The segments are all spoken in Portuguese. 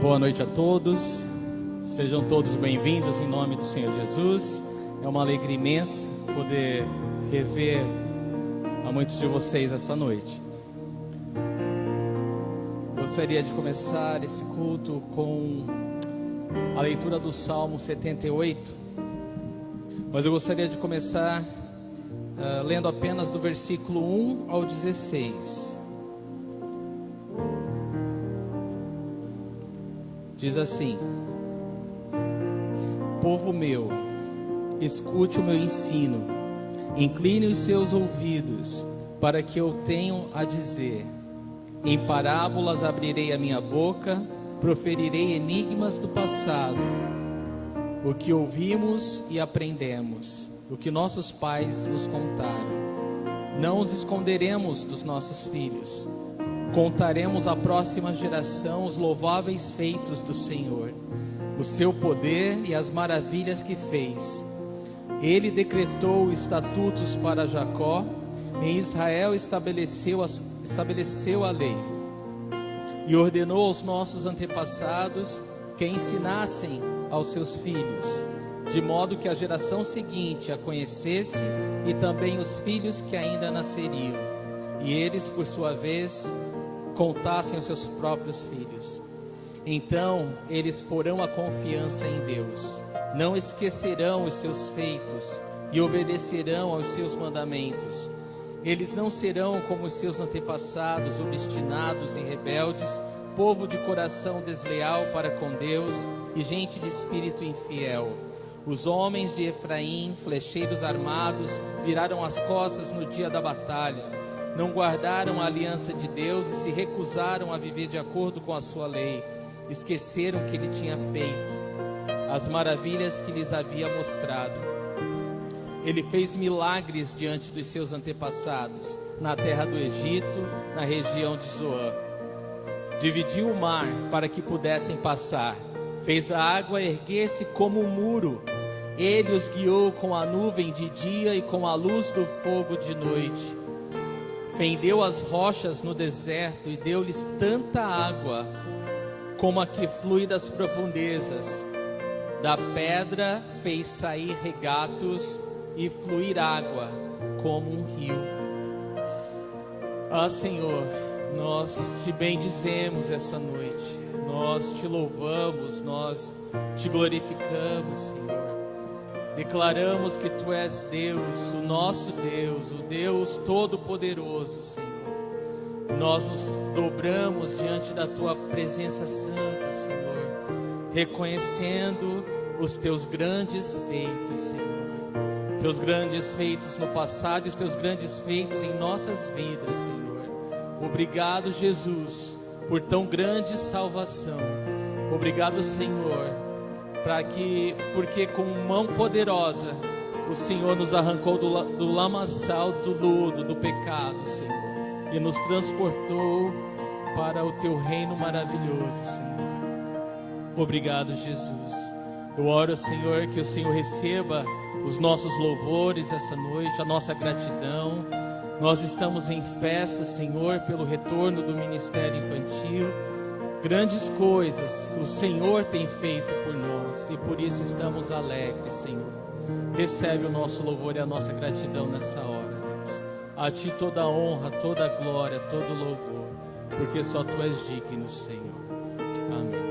Boa noite a todos, sejam todos bem-vindos em nome do Senhor Jesus. É uma alegria imensa poder rever a muitos de vocês essa noite. Gostaria de começar esse culto com a leitura do Salmo 78, mas eu gostaria de começar lendo apenas do versículo 1 ao 16. Diz assim: Povo meu, escute o meu ensino, incline os seus ouvidos para que eu tenha a dizer. Em parábolas abrirei a minha boca, proferirei enigmas do passado, o que ouvimos e aprendemos, o que nossos pais nos contaram. Não os esconderemos dos nossos filhos. Contaremos à próxima geração os louváveis feitos do Senhor, o seu poder e as maravilhas que fez. Ele decretou estatutos para Jacó, em Israel estabeleceu a lei, e ordenou aos nossos antepassados que ensinassem aos seus filhos, de modo que a geração seguinte a conhecesse e também os filhos que ainda nasceriam, e eles, por sua vez, contassem os seus próprios filhos. Então eles porão a confiança em Deus, não esquecerão os seus feitos e obedecerão aos seus mandamentos. Eles não serão como os seus antepassados, obstinados e rebeldes, povo de coração desleal para com Deus e gente de espírito infiel. Os homens de Efraim, flecheiros armados, viraram as costas no dia da batalha. Não guardaram a aliança de Deus e se recusaram a viver de acordo com a sua lei. Esqueceram que Ele tinha feito, as maravilhas que lhes havia mostrado. Ele fez milagres diante dos seus antepassados, na terra do Egito, na região de Zoan. Dividiu o mar para que pudessem passar. Fez a água erguer-se como um muro. Ele os guiou com a nuvem de dia e com a luz do fogo de noite. Fendeu as rochas no deserto e deu-lhes tanta água como a que flui das profundezas. Da pedra fez sair regatos e fluir água como um rio. Ah, Senhor, nós te bendizemos essa noite, nós te louvamos, nós te glorificamos, Senhor. Declaramos que Tu és Deus, o nosso Deus, o Deus Todo-Poderoso, Senhor. Nós nos dobramos diante da Tua presença santa, Senhor, reconhecendo os Teus grandes feitos, Senhor. Teus grandes feitos no passado e os Teus grandes feitos em nossas vidas, Senhor. Obrigado, Jesus, por tão grande salvação. Obrigado, Senhor, porque com mão poderosa o Senhor nos arrancou do lamaçal do lodo, do pecado, Senhor, e nos transportou para o Teu reino maravilhoso, Senhor. Obrigado, Jesus. Eu oro, Senhor, que o Senhor receba os nossos louvores essa noite, a nossa gratidão. Nós estamos em festa, Senhor, pelo retorno do ministério infantil. Grandes coisas o Senhor tem feito por nós e por isso estamos alegres, Senhor. Recebe o nosso louvor e a nossa gratidão nessa hora, Deus. A Ti toda a honra, toda a glória, todo o louvor, porque só Tu és digno, Senhor. Amém.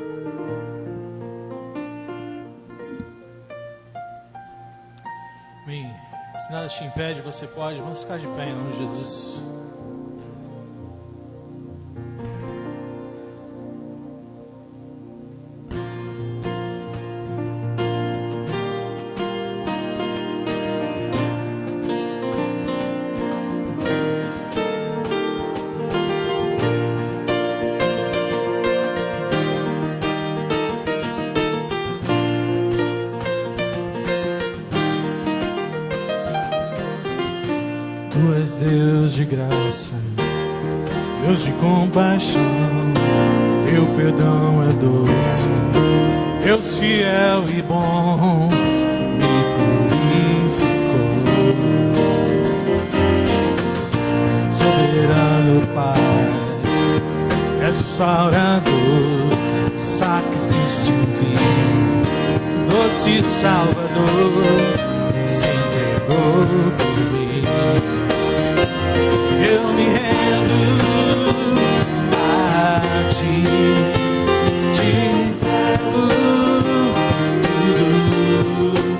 Amém. Se nada te impede, você pode. Vamos ficar de pé em nome de Jesus. Tu és Deus de graça, Deus de compaixão, Teu perdão é doce, Deus fiel e bom, me purificou. Soberano Pai, és restaurador, sacrifício vivo, doce Salvador, se entregou por mim. Eu me rendo a ti, te entrego tudo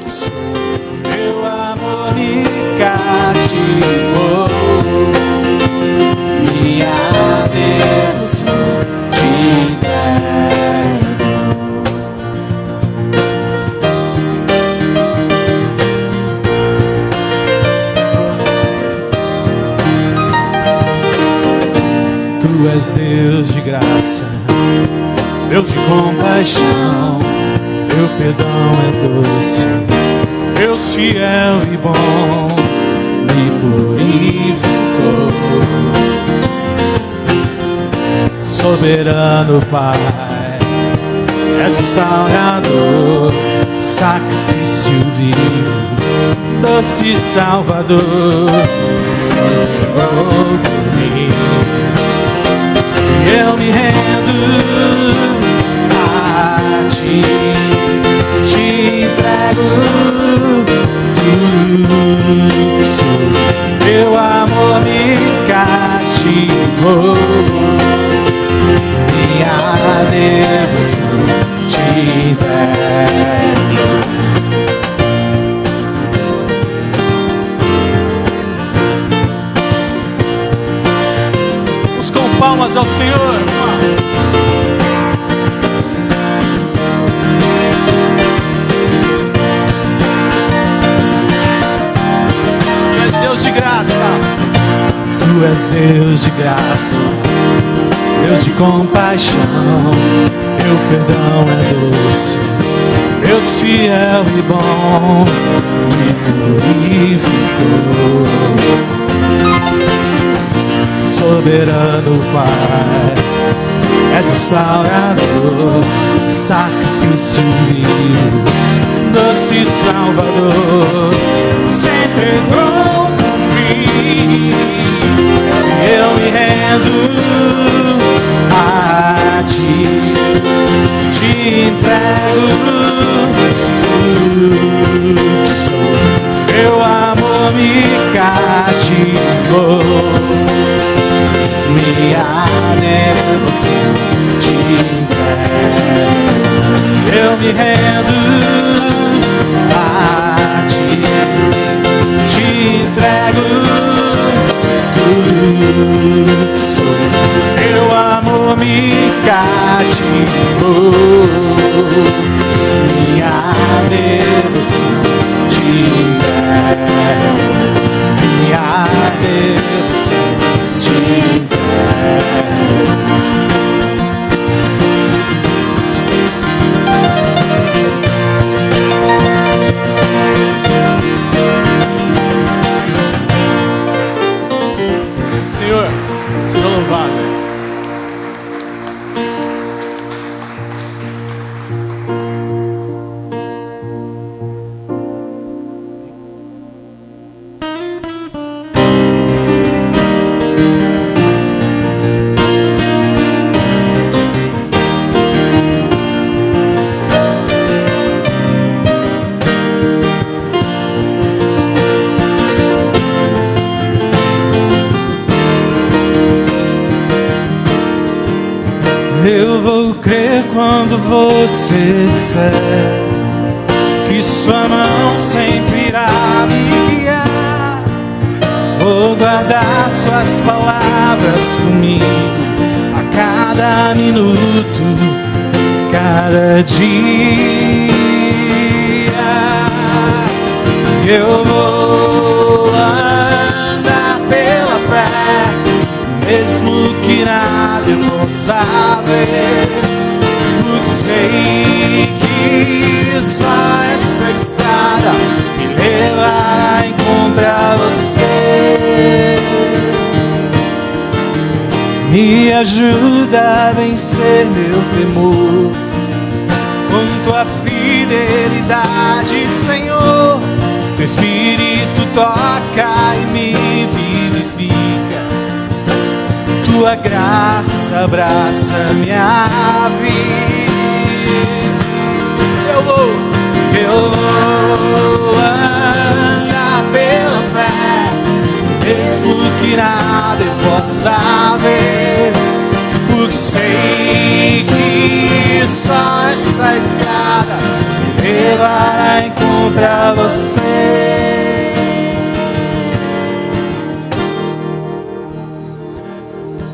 que sou. Meu amor me cativou, minha devoção te entrego. Tu és Deus de graça, Deus de compaixão, teu perdão é doce, Deus fiel e bom, me purificou. Soberano Pai, és restaurador, sacrifício vivo, doce Salvador, se entregou por mim. Eu me rendo a ti, te entrego tudo que sou. Teu amor me cativou, minha devoção te entrego. Vamos com palmas ao Senhor. Tu és Deus de graça, tu és Deus de graça, Deus de compaixão, teu perdão é doce, Deus fiel e bom, me purificou. Soberano Pai, és restaurador, sacrifício vivo, doce Salvador, se entregou por mim. Eu me rendo a ti, te entrego tudo que sou. Teu amor me cativou, minha devoção te entrego. Eu me rendo a ti, te entrego tudo que sou. Teu amor me cativou, minha devoção te entrego, minha devoção te entrego. Senhor, seja louvado. Eu vou crer quando você disser que sua mão sempre irá me guiar. Vou guardar suas palavras comigo a cada minuto, cada dia. Eu vou andar pela fé, mesmo que nada eu possa ver, porque sei que só essa estrada me levará a encontrar você. Me ajuda a vencer meu temor, com tua fidelidade, Senhor. Teu Espírito toca e me vivifica. Tu tua graça abraça minha vida. Eu vou andar pela fé, mesmo que nada eu possa ver, porque sei que só essa estrada me levará a encontrar você.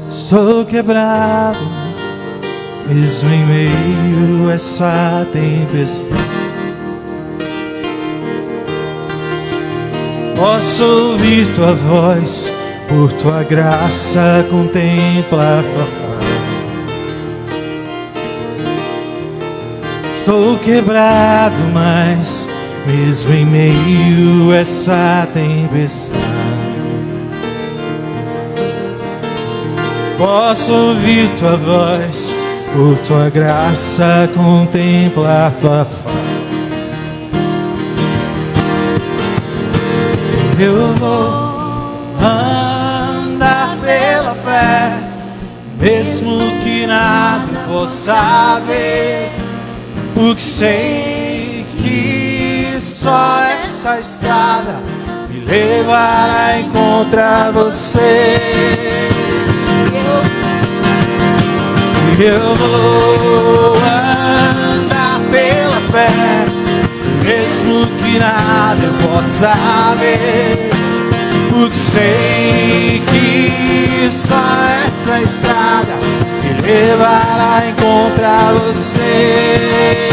Sou quebrado, mesmo em meio a essa tempestade. Posso ouvir tua voz, por tua graça contemplar tua face. Estou quebrado, mas mesmo em meio a essa tempestade, posso ouvir tua voz, por tua graça contemplar tua face. Eu vou andar pela fé, mesmo que nada possa ver, porque sei que só essa estrada me levará a encontrar você. Eu vou andar pela fé, mesmo que nada eu possa ver, porque sei que só essa estrada me levará a encontrar você.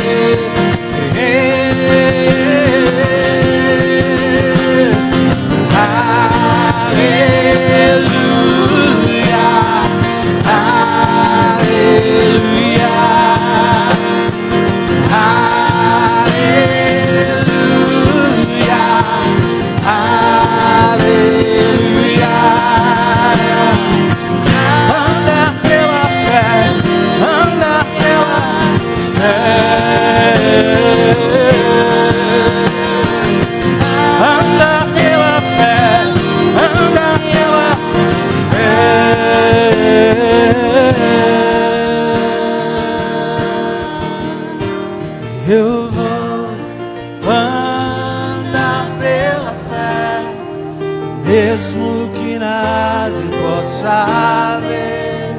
Eu vou andar pela fé, mesmo que nada eu possa ver,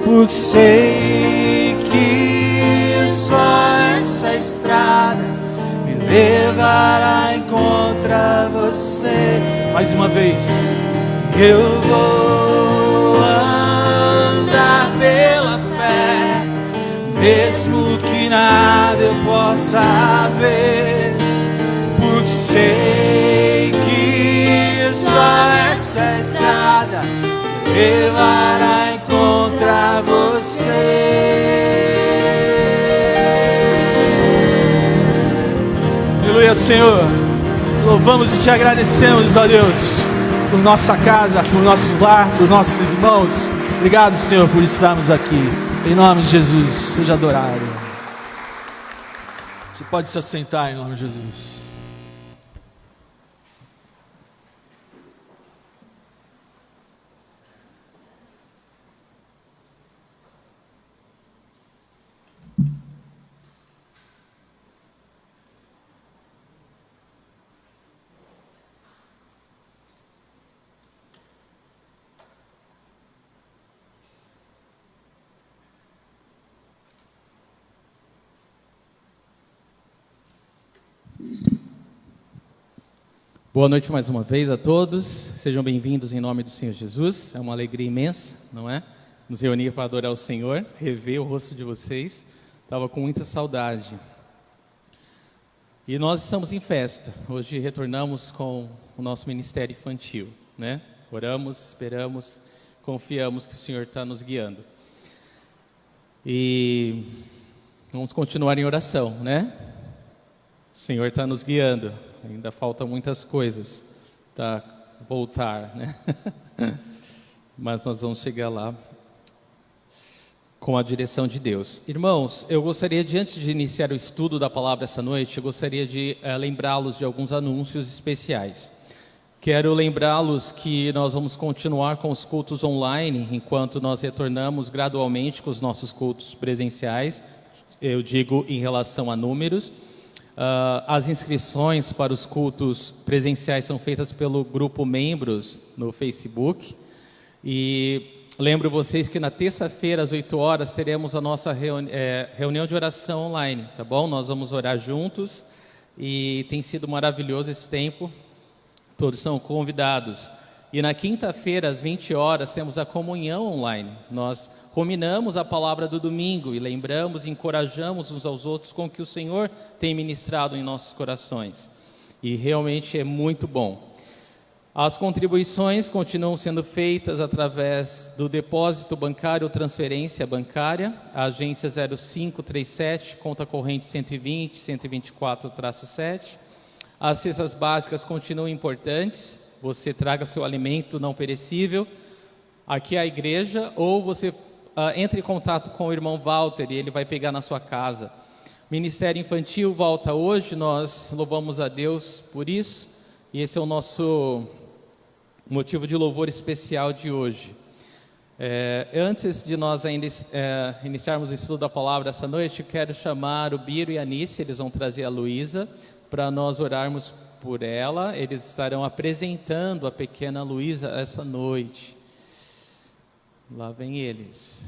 porque sei que só essa estrada me levará a encontrar você. Mais uma vez. Eu vou andar pela fé, mesmo que nada eu possa ver, porque sei que só essa estrada me levará a encontrar você. Aleluia, Senhor. Louvamos e te agradecemos, ó Deus, por nossa casa, por nossos lar, por nossos irmãos. Obrigado, Senhor, por estarmos aqui. Em nome de Jesus, seja adorado. Você pode se assentar em nome de Jesus. Boa noite mais uma vez a todos, sejam bem-vindos em nome do Senhor Jesus. É uma alegria imensa, não é? Nos reunir para adorar o Senhor, rever o rosto de vocês, estava com muita saudade. E nós estamos em festa, hoje retornamos com o nosso ministério infantil, né? Oramos, esperamos, confiamos que o Senhor está nos guiando. E vamos continuar em oração, né? O Senhor está nos guiando. Ainda faltam muitas coisas para voltar, né? Mas nós vamos chegar lá com a direção de Deus. Irmãos, eu gostaria de, antes de iniciar o estudo da palavra essa noite, eu gostaria de lembrá-los de alguns anúncios especiais. Quero lembrá-los que nós vamos continuar com os cultos online, enquanto nós retornamos gradualmente com os nossos cultos presenciais. Eu digo em relação a números. As inscrições para os cultos presenciais são feitas pelo grupo Membros no Facebook. E lembro vocês que na terça-feira, às 8 horas, teremos a nossa reunião de oração online, tá bom? Nós vamos orar juntos e tem sido maravilhoso esse tempo. Todos são convidados. E na quinta-feira, às 20 horas, temos a comunhão online. Nós ruminamos a palavra do domingo e lembramos e encorajamos uns aos outros com o que o Senhor tem ministrado em nossos corações. E realmente é muito bom. As contribuições continuam sendo feitas através do depósito bancário ou transferência bancária, a agência 0537, conta corrente 120, 124-7. As cestas básicas continuam importantes. Você traga seu alimento não perecível aqui à igreja, ou você entre em contato com o irmão Walter e ele vai pegar na sua casa. Ministério Infantil volta hoje, nós louvamos a Deus por isso, e esse é o nosso motivo de louvor especial de hoje. Antes de nós ainda iniciarmos o estudo da palavra essa noite, quero chamar o Biro e a Anice, eles vão trazer a Luísa, para nós orarmos por ela. Eles estarão apresentando a pequena Luísa essa noite. Lá vem eles.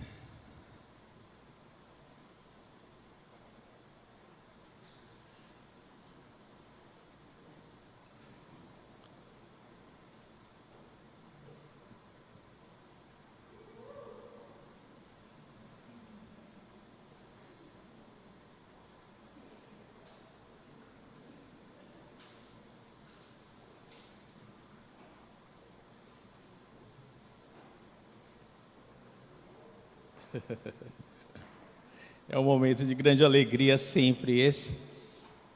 É um momento de grande alegria sempre esse.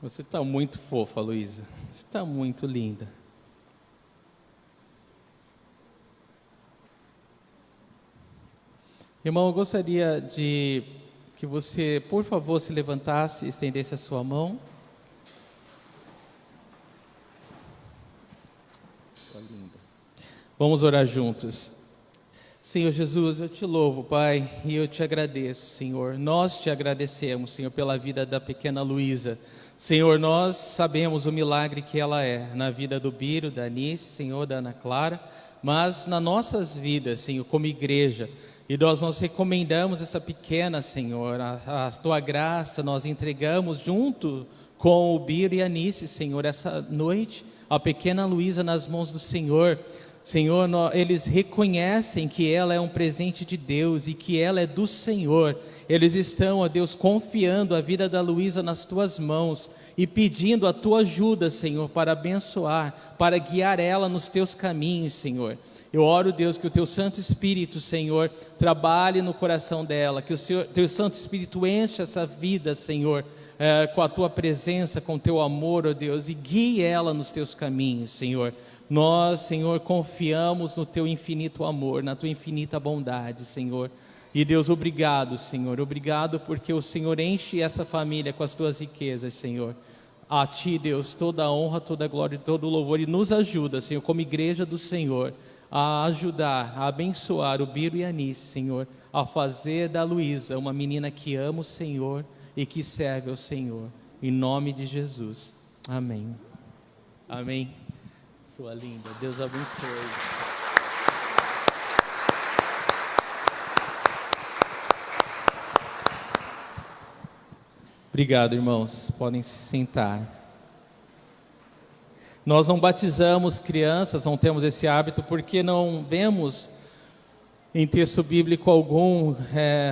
Você está muito fofa, Luísa. Você está muito linda. Irmão, eu gostaria de que você, por favor, se levantasse e estendesse a sua mão. Está linda. Vamos orar juntos. Senhor Jesus, eu te louvo, Pai, e eu te agradeço, Senhor. Nós te agradecemos, Senhor, pela vida da pequena Luísa. Senhor, nós sabemos o milagre que ela é na vida do Biro, da Anice, Senhor, da Ana Clara, mas nas nossas vidas, Senhor, como igreja, e nós recomendamos essa pequena, Senhor, a tua graça, nós entregamos junto com o Biro e a Anice, Senhor, essa noite, a pequena Luísa nas mãos do Senhor. Senhor, eles reconhecem que ela é um presente de Deus e que ela é do Senhor. Eles estão, ó Deus, confiando a vida da Luísa nas tuas mãos e pedindo a tua ajuda, Senhor, para abençoar, para guiar ela nos teus caminhos, Senhor. Eu oro, Deus, que o teu Santo Espírito, Senhor, trabalhe no coração dela, que o teu Santo Espírito enche essa vida, Senhor, com a tua presença, com o teu amor, ó Deus, e guie ela nos teus caminhos, Senhor. Nós, Senhor, confiamos no teu infinito amor, na tua infinita bondade, Senhor. E Deus, obrigado, Senhor, obrigado porque o Senhor enche essa família com as tuas riquezas, Senhor. A ti, Deus, toda a honra, toda a glória e todo o louvor, e nos ajuda, Senhor, como igreja do Senhor, a ajudar, a abençoar o Biro e a Anice, Senhor, a fazer da Luísa uma menina que ama o Senhor e que serve ao Senhor. Em nome de Jesus. Amém. Amém. Sua linda, Deus abençoe. Obrigado, irmãos. Podem se sentar. Nós não batizamos crianças, não temos esse hábito, porque não vemos em texto bíblico algum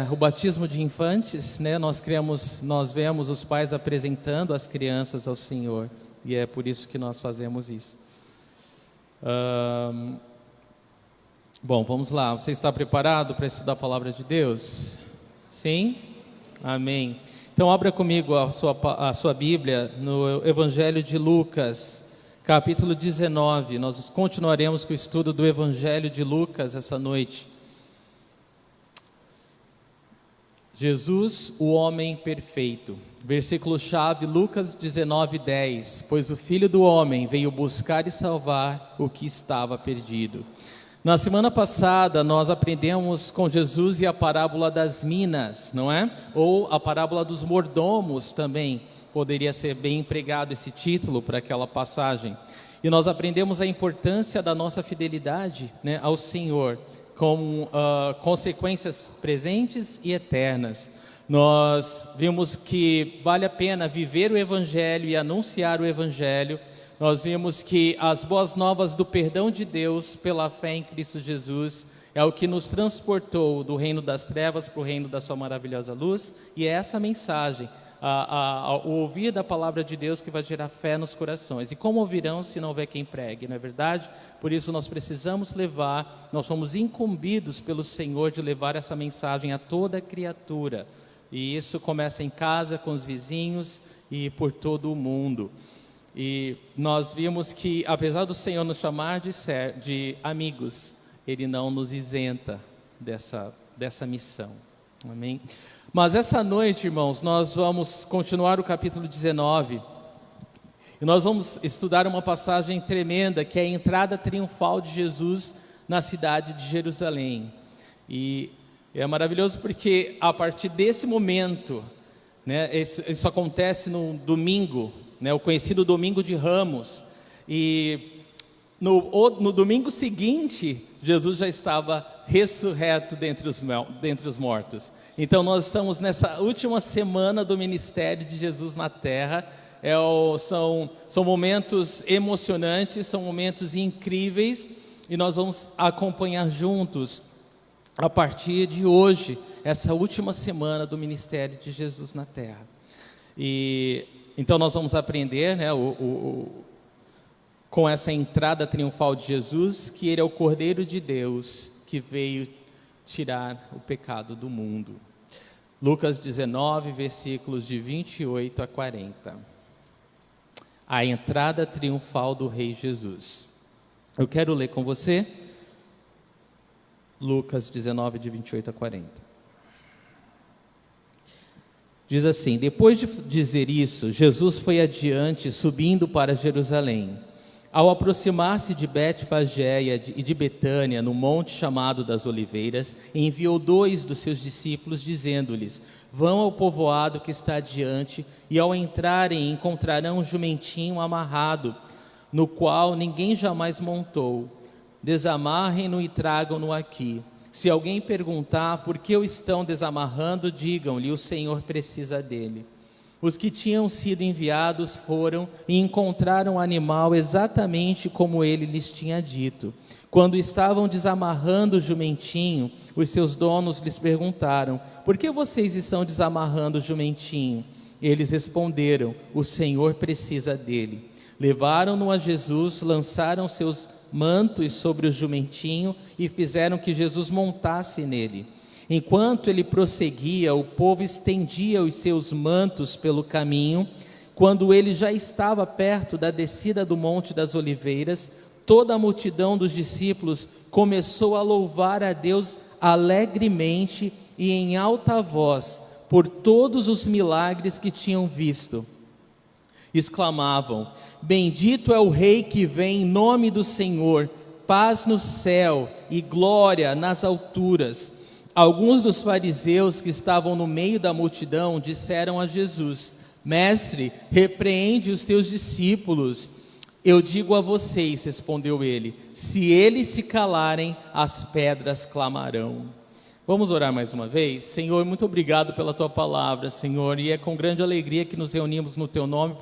o batismo de infantes, né? Nós vemos os pais apresentando as crianças ao Senhor, e é por isso que nós fazemos isso. Bom, vamos lá. Você está preparado para estudar a palavra de Deus? Sim? Amém. Então abra comigo a sua Bíblia no Evangelho de Lucas, capítulo 19. Nós continuaremos com o estudo do Evangelho de Lucas essa noite. Jesus, o homem perfeito. Versículo-chave, Lucas 19:10. Pois o Filho do Homem veio buscar e salvar o que estava perdido. Na semana passada, nós aprendemos com Jesus e a parábola das minas, não é? Ou a parábola dos mordomos também. Poderia ser bem empregado esse título para aquela passagem. E nós aprendemos a importância da nossa fidelidade, né, ao Senhor, com consequências presentes e eternas. Nós vimos que vale a pena viver o Evangelho e anunciar o Evangelho. Nós vimos que as boas novas do perdão de Deus pela fé em Cristo Jesus é o que nos transportou do reino das trevas para o reino da sua maravilhosa luz. E é essa mensagem, o ouvir da palavra de Deus, que vai gerar fé nos corações. E como ouvirão se não houver quem pregue, não é verdade? Por isso nós precisamos levar, nós somos incumbidos pelo Senhor de levar essa mensagem a toda criatura. E isso começa em casa, com os vizinhos e por todo o mundo. E nós vimos que, apesar do Senhor nos chamar de amigos, Ele não nos isenta dessa missão. Amém? Mas essa noite, irmãos, nós vamos continuar o capítulo 19. E nós vamos estudar uma passagem tremenda, que é a entrada triunfal de Jesus na cidade de Jerusalém. E é maravilhoso porque a partir desse momento, né, isso acontece no domingo, né, o conhecido domingo de Ramos. E no domingo seguinte, Jesus já estava ressurreto dentre os mortos. Então nós estamos nessa última semana do ministério de Jesus na terra. São momentos emocionantes, são momentos incríveis, e nós vamos acompanhar juntos, a partir de hoje, essa última semana do ministério de Jesus na terra. E então nós vamos aprender, né, com essa entrada triunfal de Jesus, que Ele é o Cordeiro de Deus, que veio tirar o pecado do mundo. Lucas 19, versículos de 28 a 40. A entrada triunfal do Rei Jesus. Eu quero ler com você Lucas 19, de 28 a 40. Diz assim: depois de dizer isso, Jesus foi adiante, subindo para Jerusalém. Ao aproximar-se de Betfagé e de Betânia, no monte chamado das Oliveiras, enviou 2 dos seus discípulos, dizendo-lhes: vão ao povoado que está adiante, e ao entrarem encontrarão um jumentinho amarrado, no qual ninguém jamais montou. Desamarrem-no e tragam-no aqui. Se alguém perguntar por que o estão desamarrando, digam-lhe: o Senhor precisa dele. Os que tinham sido enviados foram e encontraram o animal exatamente como ele lhes tinha dito. Quando estavam desamarrando o jumentinho, os seus donos lhes perguntaram: por que vocês estão desamarrando o jumentinho? Eles responderam: o Senhor precisa dele. Levaram-no a Jesus, lançaram seus mantos sobre o jumentinho e fizeram que Jesus montasse nele. Enquanto ele prosseguia, o povo estendia os seus mantos pelo caminho. Quando ele já estava perto da descida do Monte das Oliveiras, toda a multidão dos discípulos começou a louvar a Deus alegremente e em alta voz por todos os milagres que tinham visto. Exclamavam: bendito é o Rei que vem em nome do Senhor, paz no céu e glória nas alturas. Alguns dos fariseus que estavam no meio da multidão disseram a Jesus: mestre, repreende os teus discípulos. Eu digo a vocês, respondeu ele, se eles se calarem, as pedras clamarão. Vamos orar mais uma vez? Senhor, muito obrigado pela tua palavra, Senhor, e é com grande alegria que nos reunimos no teu nome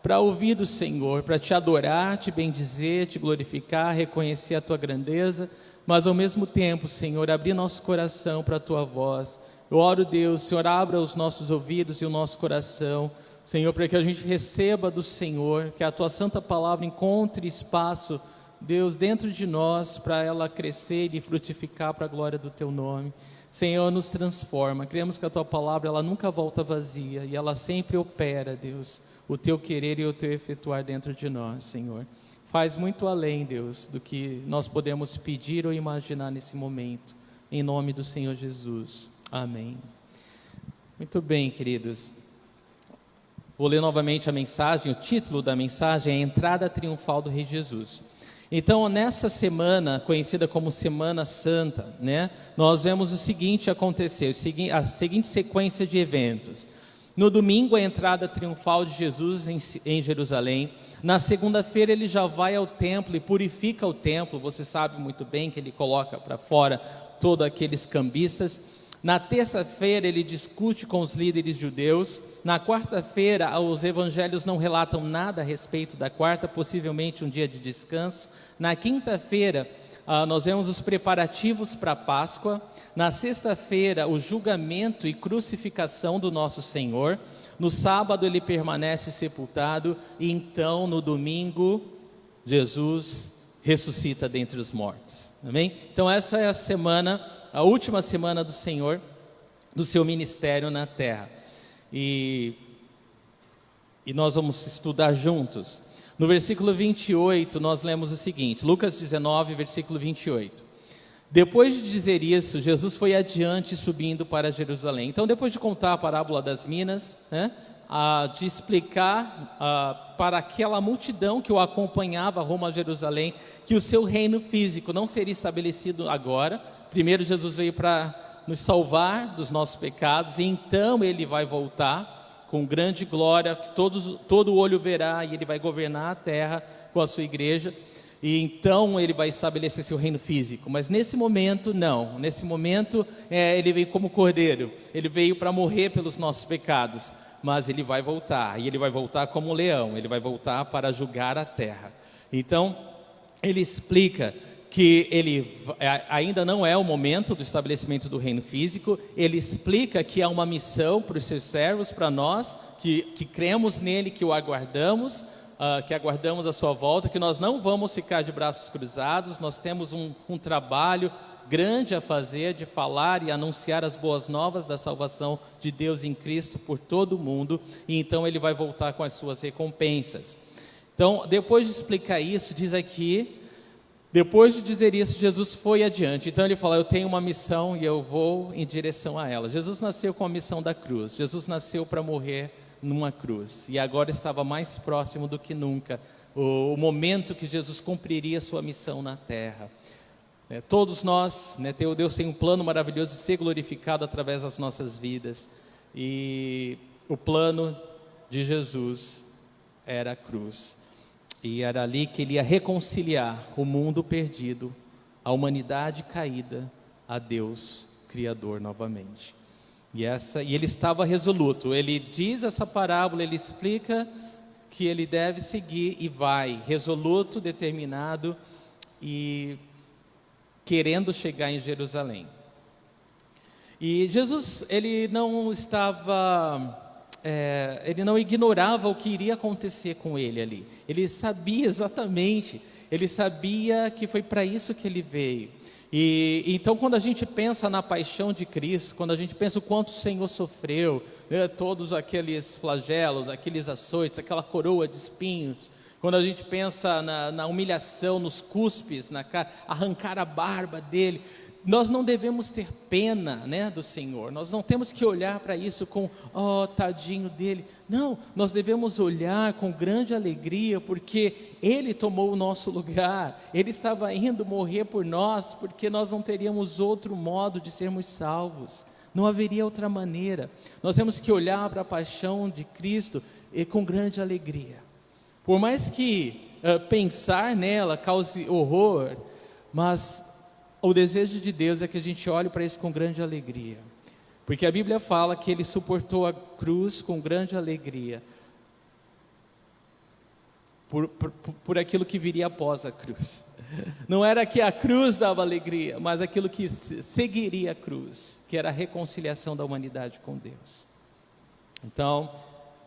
para ouvir do Senhor, para te adorar, te bendizer, te glorificar, reconhecer a tua grandeza, mas ao mesmo tempo, Senhor, abrir nosso coração para a tua voz. Eu oro, Deus, Senhor, abra os nossos ouvidos e o nosso coração, Senhor, para que a gente receba do Senhor, que a tua santa palavra encontre espaço, Deus, dentro de nós, para ela crescer e frutificar para a glória do teu nome. Senhor, nos transforma. Cremos que a tua palavra, ela nunca volta vazia e ela sempre opera, Deus, o teu querer e o teu efetuar dentro de nós, Senhor. Faz muito além, Deus, do que nós podemos pedir ou imaginar nesse momento. Em nome do Senhor Jesus. Amém. Muito bem, queridos. Vou ler novamente a mensagem. O título da mensagem é a Entrada Triunfal do Rei Jesus. Então, nessa semana, conhecida como Semana Santa, né, nós vemos o seguinte acontecer, a seguinte sequência de eventos. No domingo, a entrada triunfal de Jesus em Jerusalém. Na segunda-feira, ele já vai ao templo e purifica o templo. Você sabe muito bem que ele coloca para fora todos aqueles cambistas. Na terça-feira, ele discute com os líderes judeus. Na quarta-feira, os evangelhos não relatam nada a respeito da quarta, possivelmente um dia de descanso. Na quinta-feira, nós vemos os preparativos para a Páscoa. Na sexta-feira, o julgamento e crucificação do nosso Senhor. No sábado, ele permanece sepultado. E então, no domingo, Jesus ressuscita dentre os mortos. Amém? Então, essa é a semana, a última semana do Senhor, do seu ministério na terra. E nós vamos estudar juntos. No versículo 28, nós lemos o seguinte, Lucas 19, versículo 28. Depois de dizer isso, Jesus foi adiante subindo para Jerusalém. Então, depois de contar a parábola das minas, né, de explicar para aquela multidão que o acompanhava rumo a Jerusalém, que o seu reino físico não seria estabelecido agora. Primeiro Jesus veio para nos salvar dos nossos pecados, e então ele vai voltar com grande glória, que todo olho verá, e ele vai governar a terra com a sua igreja, e então ele vai estabelecer seu reino físico. Mas nesse momento, não. Nesse momento, ele veio como cordeiro, ele veio para morrer pelos nossos pecados, mas ele vai voltar, e ele vai voltar como um leão, ele vai voltar para julgar a terra. Então, ele explica que ele ainda não é o momento do estabelecimento do reino físico. Ele explica que há uma missão para os seus servos, para nós, que cremos nele, que o aguardamos, que aguardamos a sua volta, que nós não vamos ficar de braços cruzados. Nós temos um trabalho grande a fazer, de falar e anunciar as boas novas da salvação de Deus em Cristo por todo o mundo, e então ele vai voltar com as suas recompensas. Então, depois de explicar isso, diz aqui, depois de dizer isso, Jesus foi adiante. Então ele fala, eu tenho uma missão e eu vou em direção a ela. Jesus nasceu com a missão da cruz. Jesus nasceu para morrer numa cruz. E agora estava mais próximo do que nunca o momento que Jesus cumpriria sua missão na terra. Todos nós, Deus tem um plano maravilhoso de ser glorificado através das nossas vidas. E o plano de Jesus era a cruz. E era ali que ele ia reconciliar o mundo perdido, a humanidade caída, a Deus Criador novamente. E ele estava resoluto. Ele diz essa parábola, ele explica que ele deve seguir e vai, resoluto, determinado e querendo chegar em Jerusalém. E Jesus, ele não ignorava o que iria acontecer com ele ali. Ele sabia exatamente, ele sabia que foi para isso que ele veio. E então, quando a gente pensa na paixão de Cristo, quando a gente pensa o quanto o Senhor sofreu, todos aqueles flagelos, aqueles açoites, aquela coroa de espinhos, quando a gente pensa na humilhação, nos cuspes, na cara, arrancar a barba dele, nós não devemos ter pena, do Senhor. Nós não temos que olhar para isso com, tadinho dele. Não, nós devemos olhar com grande alegria, porque Ele tomou o nosso lugar. Ele estava indo morrer por nós, porque nós não teríamos outro modo de sermos salvos. Não haveria outra maneira. Nós temos que olhar para a paixão de Cristo com grande alegria. Por mais que pensar nela cause horror, mas o desejo de Deus é que a gente olhe para isso com grande alegria, porque a Bíblia fala que Ele suportou a cruz com grande alegria, por aquilo que viria após a cruz. Não era que a cruz dava alegria, mas aquilo que seguiria a cruz, que era a reconciliação da humanidade com Deus. Então,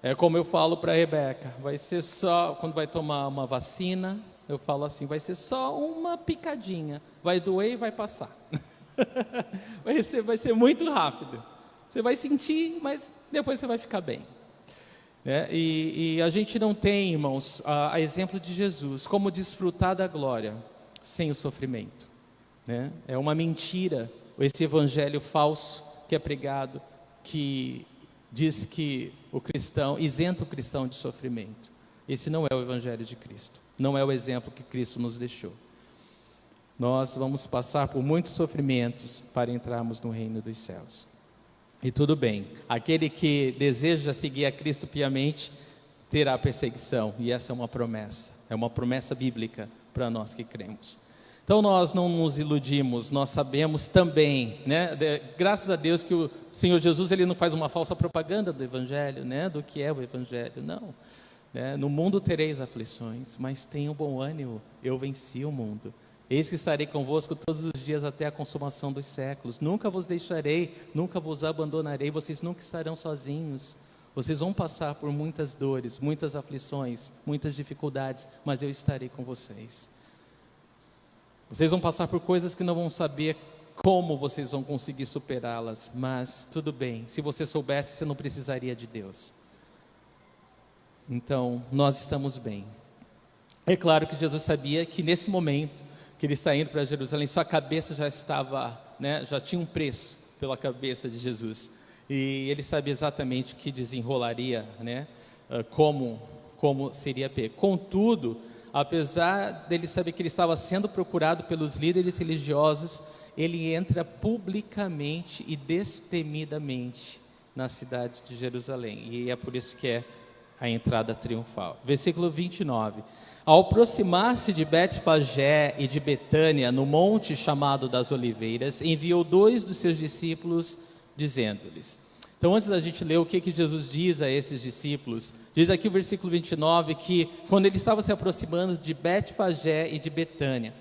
é como eu falo para a Rebeca, vai ser só, quando vai tomar uma vacina, eu falo assim, vai ser só uma picadinha, vai doer e vai passar. vai ser muito rápido, você vai sentir, mas depois você vai ficar bem. E a gente não tem, irmãos, a exemplo de Jesus, como desfrutar da glória sem o sofrimento. É uma mentira esse evangelho falso que é pregado, que diz que o cristão isenta o cristão de sofrimento. Esse não é o evangelho de Cristo, não é o exemplo que Cristo nos deixou. Nós vamos passar por muitos sofrimentos para entrarmos no reino dos céus. E tudo bem, aquele que deseja seguir a Cristo piamente terá perseguição, e essa é uma promessa bíblica para nós que cremos. Então nós não nos iludimos, nós sabemos também, né, graças a Deus que o Senhor Jesus, ele não faz uma falsa propaganda do evangelho, né, do que é o evangelho, não. Né, no mundo tereis aflições, mas tenham bom ânimo, eu venci o mundo. Eis que estarei convosco todos os dias até a consumação dos séculos. Nunca vos deixarei, nunca vos abandonarei, vocês nunca estarão sozinhos. Vocês vão passar por muitas dores, muitas aflições, muitas dificuldades, mas eu estarei com vocês. Vocês vão passar por coisas que não vão saber como vocês vão conseguir superá-las, mas tudo bem, se você soubesse, você não precisaria de Deus. Então, nós estamos bem. É claro que Jesus sabia que nesse momento que ele está indo para Jerusalém, sua cabeça já estava, né, já tinha um preço pela cabeça de Jesus. E ele sabia exatamente o que desenrolaria, né, como seria pego. Contudo, apesar dele saber que ele estava sendo procurado pelos líderes religiosos, ele entra publicamente e destemidamente na cidade de Jerusalém. E é por isso que é a entrada triunfal. Versículo 29. Ao aproximar-se de Betfagé e de Betânia, no monte chamado das Oliveiras, enviou 2 dos seus discípulos, dizendo-lhes. Então, antes da gente ler o que Jesus diz a esses discípulos, diz aqui o versículo 29, que quando ele estava se aproximando de Betfagé e de Betânia,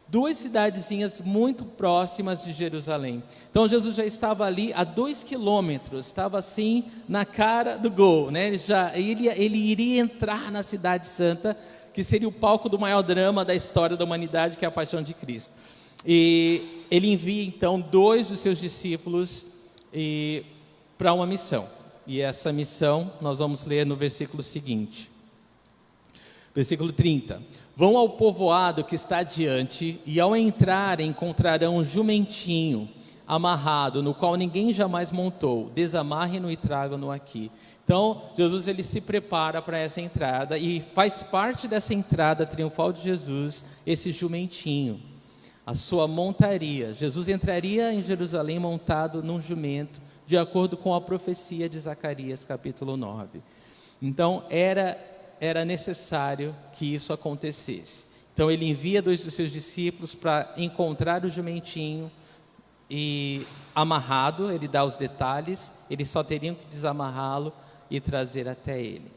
2 cidadezinhas muito próximas de Jerusalém. Então, Jesus já estava ali a 2 quilômetros, estava assim na cara do gol, né? Ele iria entrar na cidade santa, que seria o palco do maior drama da história da humanidade, que é a paixão de Cristo. E ele envia então 2 dos seus discípulos para uma missão. E essa missão nós vamos ler no versículo seguinte. Versículo 30. Vão ao povoado que está adiante, e ao entrar encontrarão um jumentinho amarrado, no qual ninguém jamais montou. Desamarre-no e tragam-no aqui. Então, Jesus ele se prepara para essa entrada, e faz parte dessa entrada triunfal de Jesus, esse jumentinho, a sua montaria. Jesus entraria em Jerusalém montado num jumento, de acordo com a profecia de Zacarias, capítulo 9. Então, era necessário que isso acontecesse. Então ele envia 2 dos seus discípulos para encontrar o jumentinho e amarrado, ele dá os detalhes, eles só teriam que desamarrá-lo e trazer até ele.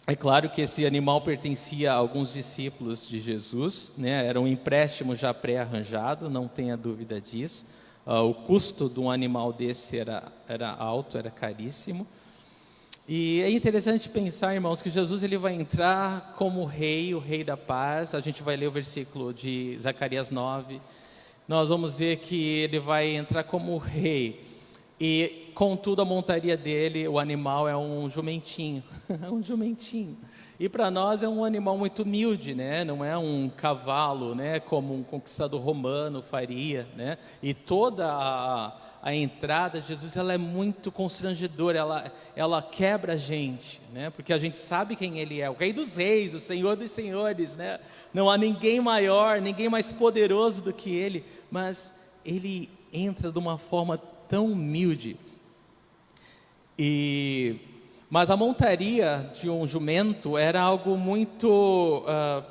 É claro que esse animal pertencia a alguns discípulos de Jesus, né? Era um empréstimo já pré-arranjado, não tenha dúvida disso. O custo de um animal desse era alto, era caríssimo. E é interessante pensar, irmãos, que Jesus ele vai entrar como rei, o rei da paz. A gente vai ler o versículo de Zacarias 9. Nós vamos ver que ele vai entrar como rei. E, contudo, a montaria dele, o animal é um jumentinho. É um jumentinho. E para nós é um animal muito humilde, né? Não é um cavalo, né? Como um conquistador romano faria, né? E toda a entrada de Jesus, ela é muito constrangedora, ela quebra a gente, né? Porque a gente sabe quem ele é, o Rei dos Reis, o Senhor dos Senhores, né? Não há ninguém maior, ninguém mais poderoso do que ele, mas ele entra de uma forma tão humilde. Mas a montaria de um jumento era algo muito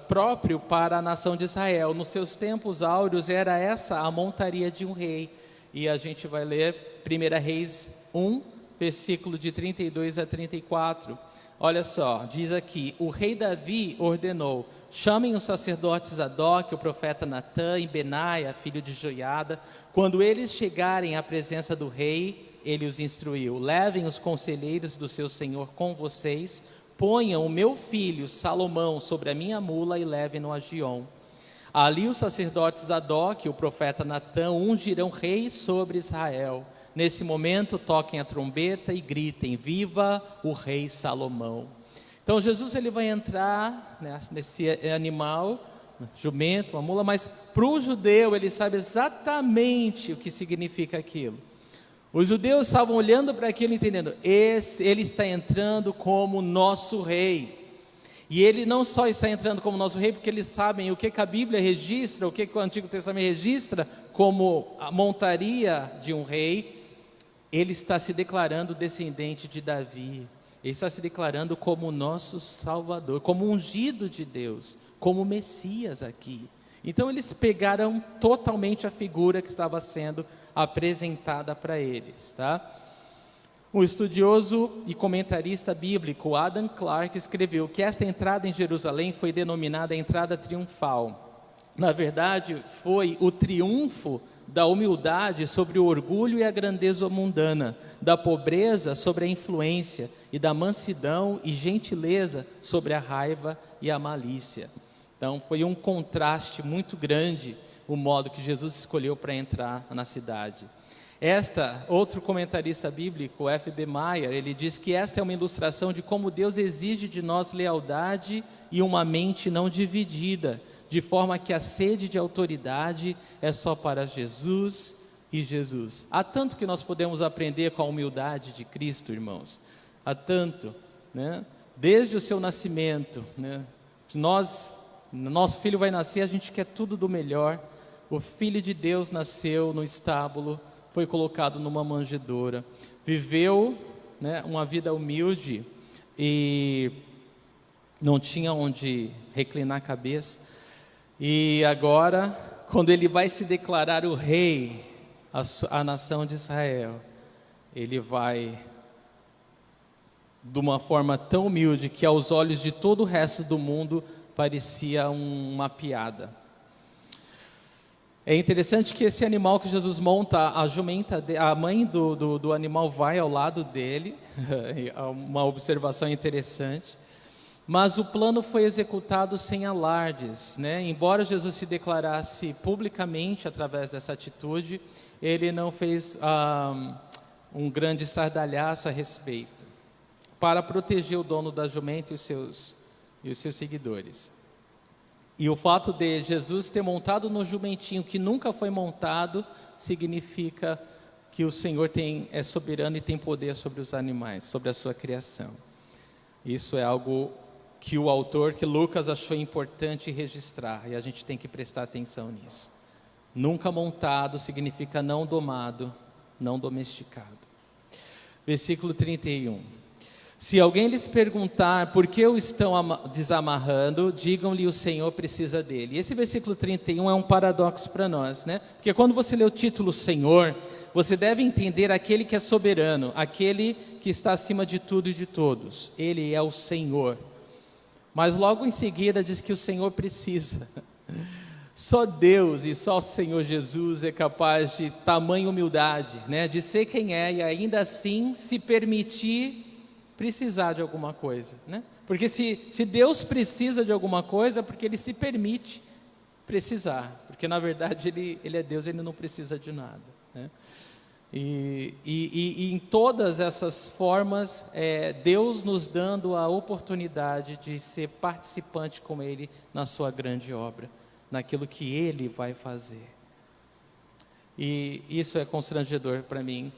próprio para a nação de Israel. Nos seus tempos áureos era essa a montaria de um rei. E a gente vai ler 1 Reis 1, versículo de 32 a 34. Olha só, diz aqui: o rei Davi ordenou: chamem os sacerdotes Zadok, o profeta Natã e Benaia, filho de Joiada. Quando eles chegarem à presença do rei, ele os instruiu: levem os conselheiros do seu senhor com vocês, ponham o meu filho Salomão sobre a minha mula e levem-no a Giom. Ali os sacerdotes Zadok e o profeta Natã ungirão rei sobre Israel. Nesse momento toquem a trombeta e gritem: viva o rei Salomão. Então Jesus ele vai entrar nesse animal, jumento, uma mula, mas para o judeu ele sabe exatamente o que significa aquilo. Os judeus estavam olhando para aquilo, entendendo, ele está entrando como nosso rei. E ele não só está entrando como nosso rei, porque eles sabem o que a Bíblia registra, o que o Antigo Testamento registra como a montaria de um rei. Ele está se declarando descendente de Davi. Ele está se declarando como nosso Salvador, como ungido de Deus, como Messias aqui. Então eles pegaram totalmente a figura que estava sendo apresentada para eles, tá? O estudioso e comentarista bíblico Adam Clarke escreveu que esta entrada em Jerusalém foi denominada a entrada triunfal. Na verdade, foi o triunfo da humildade sobre o orgulho e a grandeza mundana, da pobreza sobre a influência e da mansidão e gentileza sobre a raiva e a malícia. Então, foi um contraste muito grande o modo que Jesus escolheu para entrar na cidade. Outro comentarista bíblico, F.B. Meyer, ele diz que esta é uma ilustração de como Deus exige de nós lealdade e uma mente não dividida, de forma que a sede de autoridade é só para Jesus e Jesus. Há tanto que nós podemos aprender com a humildade de Cristo, irmãos. Há tanto, né? Desde o seu nascimento, né? Nosso filho vai nascer, a gente quer tudo do melhor. O Filho de Deus nasceu no estábulo, foi colocado numa manjedoura, viveu, né, uma vida humilde e não tinha onde reclinar a cabeça. E agora, quando ele vai se declarar o rei, a nação de Israel, ele vai de uma forma tão humilde que aos olhos de todo o resto do mundo parecia uma piada. É interessante que esse animal que Jesus monta, a jumenta, a mãe do animal vai ao lado dele, uma observação interessante, mas o plano foi executado sem alardes, né? Embora Jesus se declarasse publicamente através dessa atitude, ele não fez um grande estardalhaço a respeito, para proteger o dono da jumenta e os seus seguidores. E o fato de Jesus ter montado no jumentinho que nunca foi montado, significa que o Senhor é soberano e tem poder sobre os animais, sobre a sua criação. Isso é algo que o autor, que Lucas, achou importante registrar, e a gente tem que prestar atenção nisso. Nunca montado significa não domado, não domesticado. Versículo 31. Se alguém lhes perguntar por que o estão desamarrando, digam-lhe o Senhor precisa dele. E esse versículo 31 é um paradoxo para nós, né? Porque quando você lê o título Senhor, você deve entender aquele que é soberano, aquele que está acima de tudo e de todos. Ele é o Senhor. Mas logo em seguida diz que o Senhor precisa. Só Deus e só o Senhor Jesus é capaz de tamanha humildade, né? De ser quem é e ainda assim se permitir precisar de alguma coisa, né? Porque se Deus precisa de alguma coisa, é porque Ele se permite precisar, porque na verdade Ele é Deus, Ele não precisa de nada, né? E em todas essas formas, Deus nos dando a oportunidade de ser participante com Ele na sua grande obra, naquilo que Ele vai fazer. E isso é constrangedor para mim.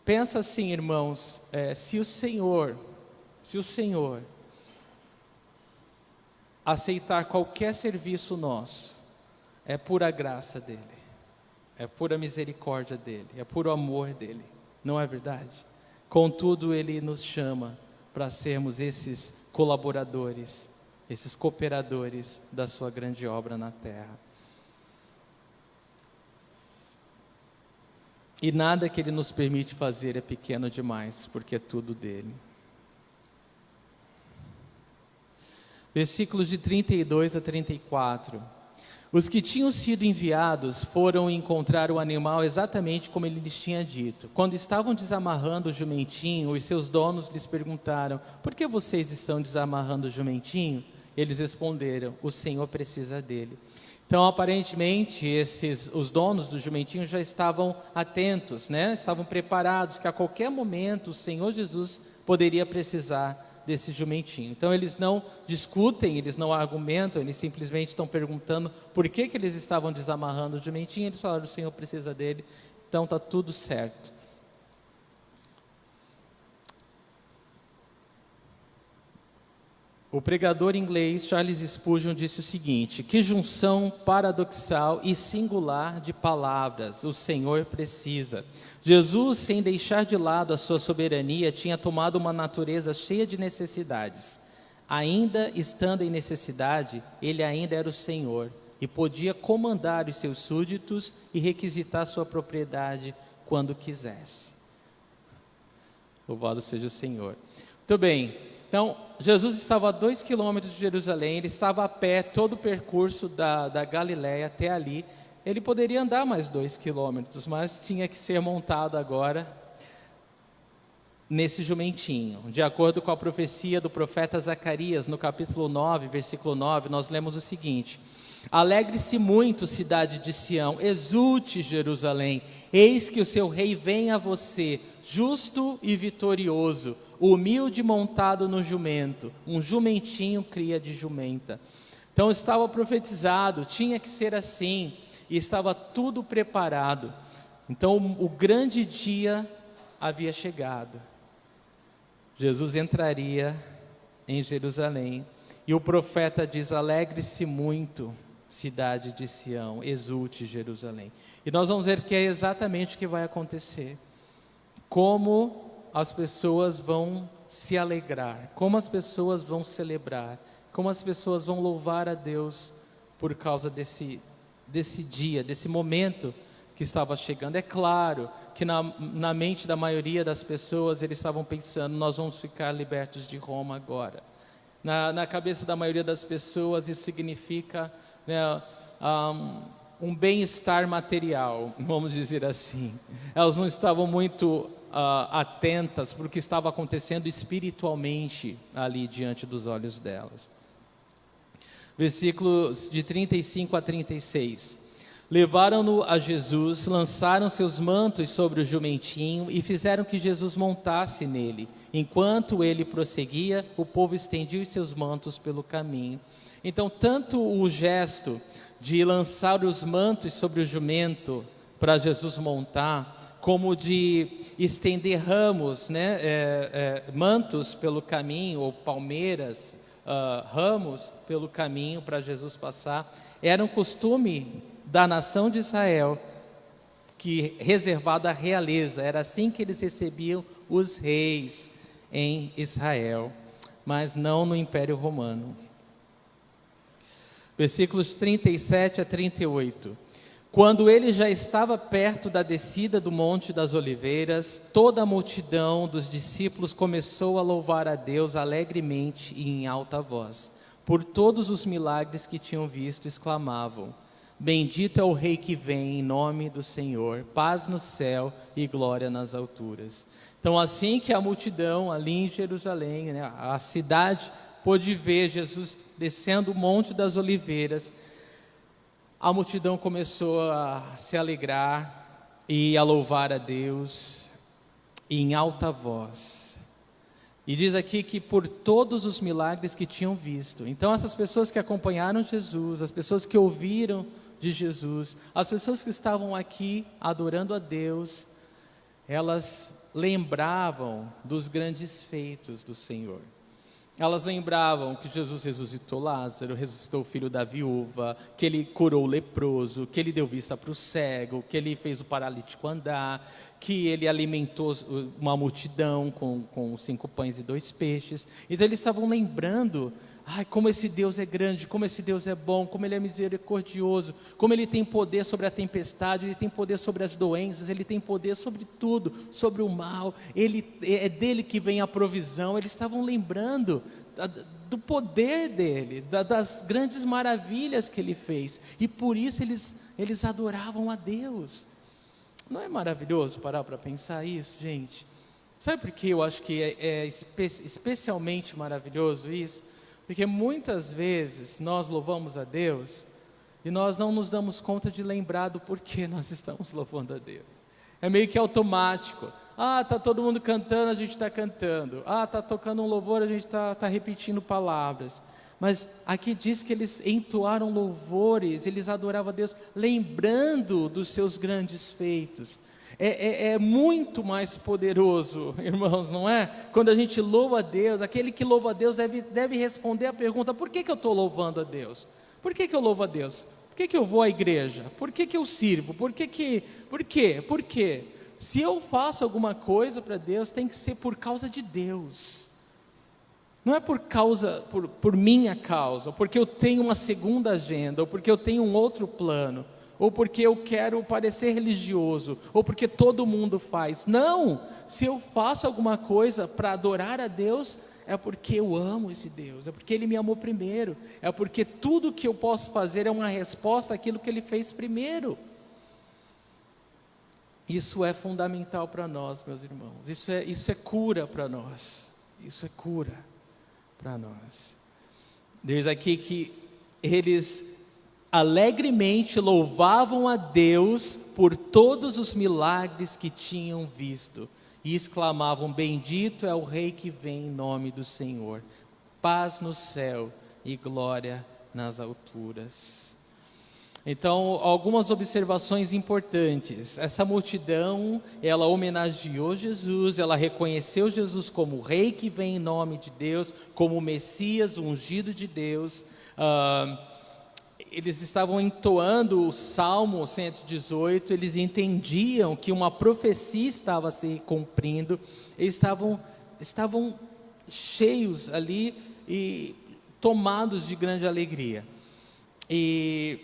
Pensa assim, irmãos, se o Senhor aceitar qualquer serviço nosso, é pura graça dEle, é pura misericórdia dEle, é puro amor dEle, não é verdade? Contudo, Ele nos chama para sermos esses colaboradores, esses cooperadores da sua grande obra na terra. E nada que Ele nos permite fazer é pequeno demais, porque é tudo dEle. Versículos de 32 a 34. Os que tinham sido enviados foram encontrar o animal exatamente como Ele lhes tinha dito. Quando estavam desamarrando o jumentinho, os seus donos lhes perguntaram: por que vocês estão desamarrando o jumentinho? Eles responderam: o Senhor precisa dele. Então, aparentemente, os donos do jumentinho já estavam atentos, né? Estavam preparados que a qualquer momento o Senhor Jesus poderia precisar desse jumentinho. Então, eles não discutem, eles não argumentam, eles simplesmente estão perguntando por que eles estavam desamarrando o jumentinho. Eles falaram: o Senhor precisa dele. Então está tudo certo. O pregador inglês Charles Spurgeon disse o seguinte: que junção paradoxal e singular de palavras o Senhor precisa. Jesus, sem deixar de lado a sua soberania, tinha tomado uma natureza cheia de necessidades. Ainda estando em necessidade, ele ainda era o Senhor e podia comandar os seus súditos e requisitar sua propriedade quando quisesse. Louvado seja o Senhor. Muito bem. Então, Jesus estava a 2 quilômetros de Jerusalém, ele estava a pé todo o percurso da Galiléia até ali. Ele poderia andar mais 2 quilômetros, mas tinha que ser montado agora nesse jumentinho. De acordo com a profecia do profeta Zacarias, no capítulo 9, versículo 9, nós lemos o seguinte: alegre-se muito, cidade de Sião, exulte Jerusalém, eis que o seu rei vem a você, justo e vitorioso, humilde montado no jumento, um jumentinho cria de jumenta. Então estava profetizado, tinha que ser assim, e estava tudo preparado. Então o grande dia havia chegado. Jesus entraria em Jerusalém, e o profeta diz: alegre-se muito, cidade de Sião, exulte Jerusalém. E nós vamos ver que é exatamente o que vai acontecer. Como as pessoas vão se alegrar, como as pessoas vão celebrar, como as pessoas vão louvar a Deus por causa desse dia, desse momento que estava chegando. É claro que na mente da maioria das pessoas, eles estavam pensando: nós vamos ficar libertos de Roma agora. Na cabeça da maioria das pessoas, isso significa, né, um bem-estar material, vamos dizer assim. Elas não estavam muito atentas para o que estava acontecendo espiritualmente ali diante dos olhos delas. Versículos de 35 a 36. Levaram-no a Jesus, lançaram seus mantos sobre o jumentinho e fizeram que Jesus montasse nele. Enquanto ele prosseguia, o povo estendia os seus mantos pelo caminho. Então, tanto o gesto de lançar os mantos sobre o jumento para Jesus montar, como de estender ramos, né, mantos pelo caminho, ou palmeiras, ramos pelo caminho para Jesus passar, era um costume da nação de Israel, que reservado à realeza. Era assim que eles recebiam os reis em Israel, mas não no Império Romano. Versículos 37 a 38. Quando ele já estava perto da descida do Monte das Oliveiras, toda a multidão dos discípulos começou a louvar a Deus alegremente e em alta voz. Por todos os milagres que tinham visto, exclamavam: bendito é o Rei que vem em nome do Senhor, paz no céu e glória nas alturas. Então, assim que a multidão ali em Jerusalém, né, a cidade, pôde ver Jesus descendo o Monte das Oliveiras, a multidão começou a se alegrar e a louvar a Deus em alta voz. E diz aqui que por todos os milagres que tinham visto. Então essas pessoas que acompanharam Jesus, as pessoas que ouviram de Jesus, as pessoas que estavam aqui adorando a Deus, elas lembravam dos grandes feitos do Senhor. Elas lembravam que Jesus ressuscitou Lázaro, ressuscitou o filho da viúva, que ele curou o leproso, que ele deu vista para o cego, que ele fez o paralítico andar, que ele alimentou uma multidão com 5 pães e 2 peixes. Então eles estavam lembrando, como esse Deus é grande, como esse Deus é bom, como ele é misericordioso, como ele tem poder sobre a tempestade, ele tem poder sobre as doenças, ele tem poder sobre tudo, sobre o mal, é dele que vem a provisão. Eles estavam lembrando do poder dele, das grandes maravilhas que ele fez, e por isso eles adoravam a Deus. Não é maravilhoso parar para pensar isso, gente? Sabe por que eu acho que é especialmente maravilhoso isso? Porque muitas vezes nós louvamos a Deus e nós não nos damos conta de lembrar do porquê nós estamos louvando a Deus. É meio que automático. Está todo mundo cantando, a gente está cantando. Está tocando um louvor, a gente está repetindo palavras. Mas aqui diz que eles entoaram louvores, eles adoravam a Deus, lembrando dos seus grandes feitos. É muito mais poderoso, irmãos, não é? Quando a gente louva a Deus, aquele que louva a Deus deve responder a pergunta: por que eu estou louvando a Deus? Por que eu louvo a Deus? Por que eu vou à igreja? Por que eu sirvo? Por quê? Por quê? Se eu faço alguma coisa para Deus, tem que ser por causa de Deus. Não é por minha causa, ou porque eu tenho uma segunda agenda, ou porque eu tenho um outro plano, ou porque eu quero parecer religioso, ou porque todo mundo faz. Não! Se eu faço alguma coisa para adorar a Deus, é porque eu amo esse Deus, é porque Ele me amou primeiro, é porque tudo que eu posso fazer é uma resposta àquilo que Ele fez primeiro. Isso é fundamental para nós, meus irmãos. Isso é cura para nós. Isso é cura para nós. Diz aqui que eles alegremente louvavam a Deus por todos os milagres que tinham visto e exclamavam: bendito é o Rei que vem em nome do Senhor, paz no céu e glória nas alturas. Então, algumas observações importantes. Essa multidão, ela homenageou Jesus, ela reconheceu Jesus como o Rei que vem em nome de Deus, como o Messias, o ungido de Deus. Eles estavam entoando o Salmo 118, eles entendiam que uma profecia estava se cumprindo, eles estavam cheios ali e tomados de grande alegria. E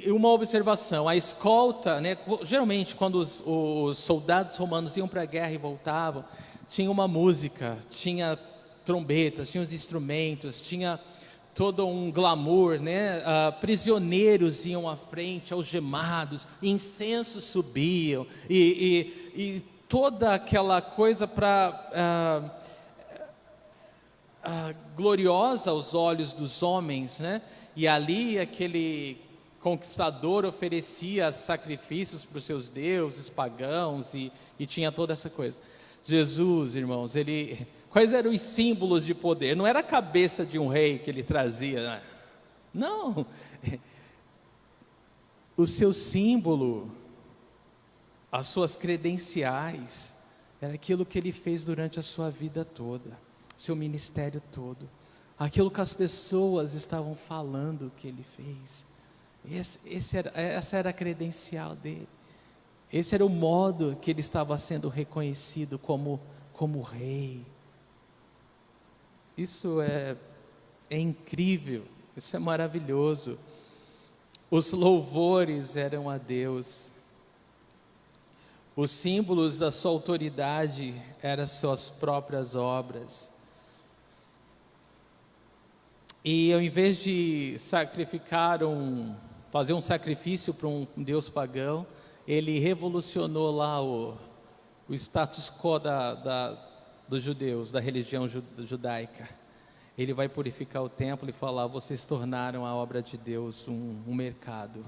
uma observação: a escolta, né, geralmente quando os soldados romanos iam para a guerra e voltavam, tinha uma música, tinha trombetas, tinha os instrumentos, tinha todo um glamour, né? Prisioneiros iam à frente, algemados, incensos subiam, e toda aquela coisa gloriosa aos olhos dos homens, né? E ali aquele conquistador oferecia sacrifícios para os seus deuses pagãos, e tinha toda essa coisa. Jesus, irmãos, quais eram os símbolos de poder? Não era a cabeça de um rei que ele trazia, não. O seu símbolo, as suas credenciais, era aquilo que ele fez durante a sua vida toda, seu ministério todo, aquilo que as pessoas estavam falando que ele fez. Essa era a credencial dele. Esse era o modo que ele estava sendo reconhecido como rei. Isso é incrível, isso é maravilhoso. Os louvores eram a Deus. Os símbolos da sua autoridade eram suas próprias obras. E ao invés de fazer um sacrifício para um deus pagão, ele revolucionou lá o status quo dos judeus, da religião judaica. Ele vai purificar o templo e falar: vocês tornaram a obra de Deus um mercado.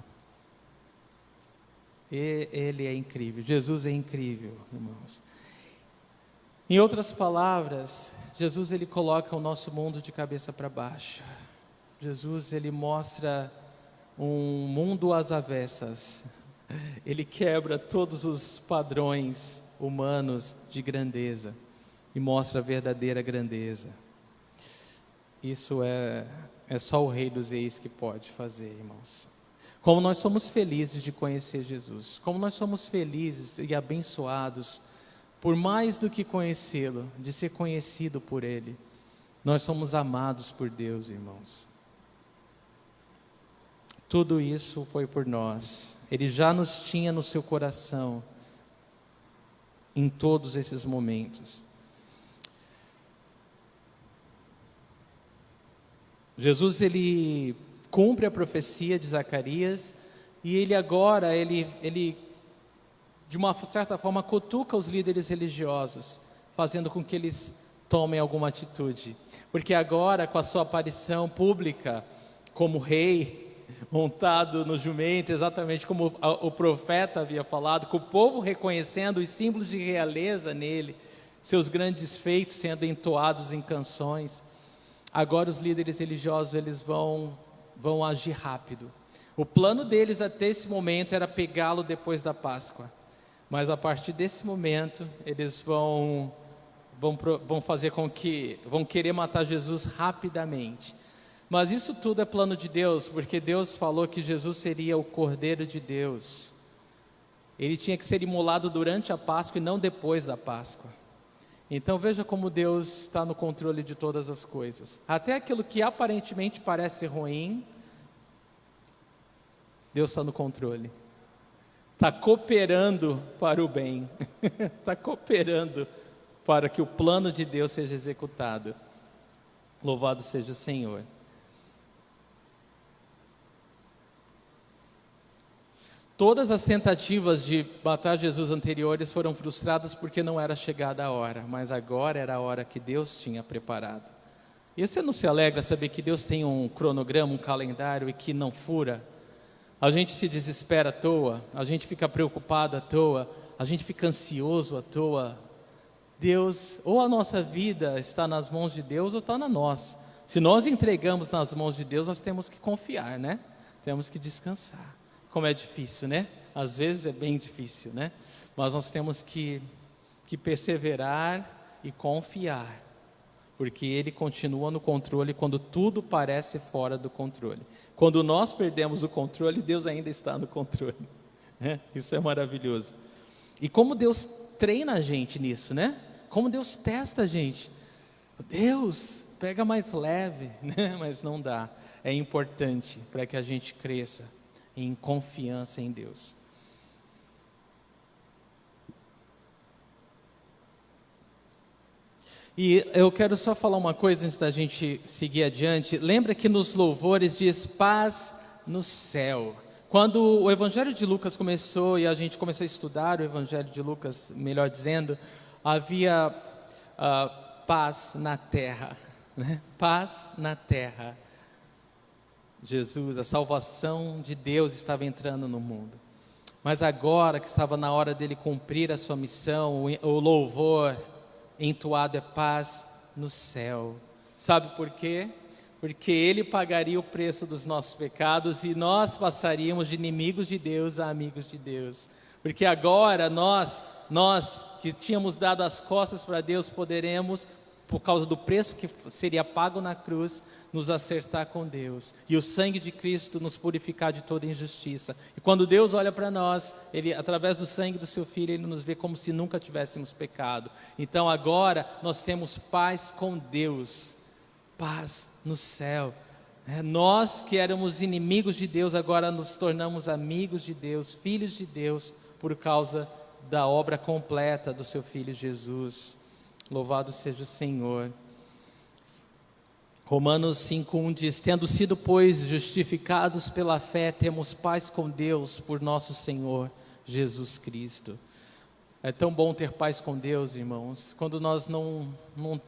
Ele é incrível, Jesus é incrível, irmãos. Em outras palavras, Jesus, ele coloca o nosso mundo de cabeça para baixo. Jesus, ele mostra um mundo às avessas. Ele quebra todos os padrões humanos de grandeza e mostra a verdadeira grandeza. Isso é só o Rei dos Reis que pode fazer, irmãos. Como nós somos felizes de conhecer Jesus, como nós somos felizes e abençoados, por mais do que conhecê-lo, de ser conhecido por Ele. Nós somos amados por Deus, irmãos. Tudo isso foi por nós. Ele já nos tinha no seu coração em todos esses momentos. Jesus, ele cumpre a profecia de Zacarias, e ele agora, ele de uma certa forma cutuca os líderes religiosos, fazendo com que eles tomem alguma atitude, porque agora, com a sua aparição pública como rei, montado no jumento, exatamente como o profeta havia falado, com o povo reconhecendo os símbolos de realeza nele, seus grandes feitos sendo entoados em canções, agora os líderes religiosos, eles vão agir rápido, O plano deles até esse momento era pegá-lo depois da Páscoa. Mas a partir desse momento, eles vão fazer com que, vão querer matar Jesus rapidamente. Mas isso tudo é plano de Deus, porque Deus falou que Jesus seria o Cordeiro de Deus. Ele tinha que ser imolado durante a Páscoa e não depois da Páscoa. Então veja como Deus está no controle de todas as coisas. Até aquilo que aparentemente parece ruim, Deus está no controle. Está cooperando para o bem. Está cooperando para que o plano de Deus seja executado. Louvado seja o Senhor. Todas as tentativas de matar Jesus anteriores foram frustradas porque não era chegada a hora, mas agora era a hora que Deus tinha preparado. E você não se alegra saber que Deus tem um cronograma, um calendário e que não fura? A gente se desespera à toa, a gente fica preocupado à toa, a gente fica ansioso à toa. Deus, ou a nossa vida está nas mãos de Deus ou está na nossa. Se nós entregamos nas mãos de Deus, nós temos que confiar, né? Temos que descansar. Como é difícil, né? Às vezes é bem difícil, né? Mas nós temos que perseverar e confiar, porque Ele continua no controle quando tudo parece fora do controle. Quando nós perdemos o controle, Deus ainda está no controle. Isso é maravilhoso. E como Deus treina a gente nisso, né? Como Deus testa a gente. Deus, pega mais leve, né? Mas não dá. É importante para que a gente cresça em confiança em Deus. E eu quero só falar uma coisa antes da gente seguir adiante. Lembra que nos louvores diz paz no céu. Quando o Evangelho de Lucas começou e a gente começou a estudar o Evangelho de Lucas, melhor dizendo, havia paz na terra, né? Paz na terra. Jesus, a salvação de Deus estava entrando no mundo. Mas agora que estava na hora dele cumprir a sua missão, o louvor entoado é paz no céu. Sabe por quê? Porque Ele pagaria o preço dos nossos pecados e nós passaríamos de inimigos de Deus a amigos de Deus. Porque agora nós que tínhamos dado as costas para Deus, poderemos, por causa do preço que seria pago na cruz, nos acertar com Deus. E o sangue de Cristo nos purificar de toda injustiça. E quando Deus olha para nós, Ele, através do sangue do Seu Filho, Ele nos vê como se nunca tivéssemos pecado. Então agora nós temos paz com Deus, paz no céu. Nós que éramos inimigos de Deus, agora nos tornamos amigos de Deus, filhos de Deus, por causa da obra completa do Seu Filho Jesus. Louvado seja o Senhor. Romanos 5:1 diz: tendo sido, pois, justificados pela fé, temos paz com Deus por nosso Senhor Jesus Cristo. É tão bom ter paz com Deus, irmãos. Quando nós não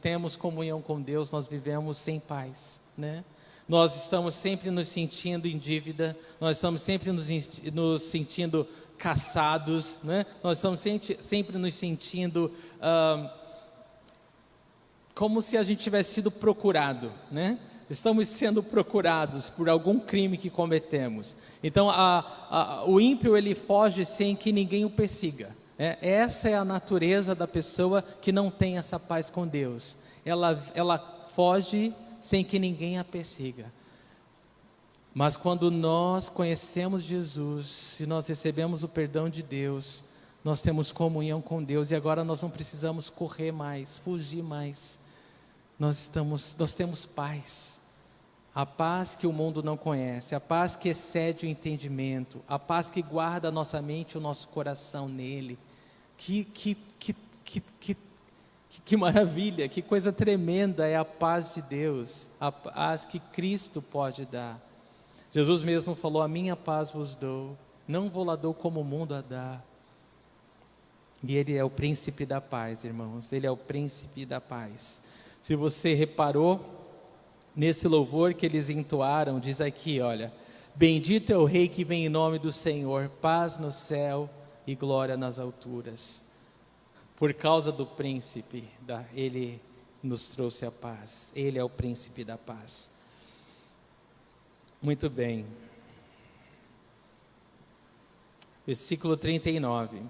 temos comunhão com Deus, nós vivemos sem paz, né? Nós estamos sempre nos sentindo em dívida, nós estamos sempre nos sentindo caçados, né? Nós estamos sempre nos sentindo como se a gente tivesse sido procurado, né? Estamos sendo procurados por algum crime que cometemos. Então, o ímpio, ele foge sem que ninguém o persiga. Essa é a natureza da pessoa que não tem essa paz com Deus. Ela foge sem que ninguém a persiga. Mas quando nós conhecemos Jesus, e nós recebemos o perdão de Deus, nós temos comunhão com Deus, e agora nós não precisamos correr mais, fugir mais. Nós temos paz, a paz que o mundo não conhece, a paz que excede o entendimento, a paz que guarda a nossa mente e o nosso coração nele. Que maravilha, que coisa tremenda é a paz de Deus, a paz que Cristo pode dar. Jesus mesmo falou: a minha paz vos dou, não vou lá dou como o mundo a dá. E Ele é o príncipe da paz, irmãos, Ele é o príncipe da paz. Se você reparou, nesse louvor que eles entoaram, diz aqui, olha: bendito é o Rei que vem em nome do Senhor, paz no céu e glória nas alturas. Por causa do príncipe, Ele nos trouxe a paz, Ele é o príncipe da paz. Muito bem. Versículo 39.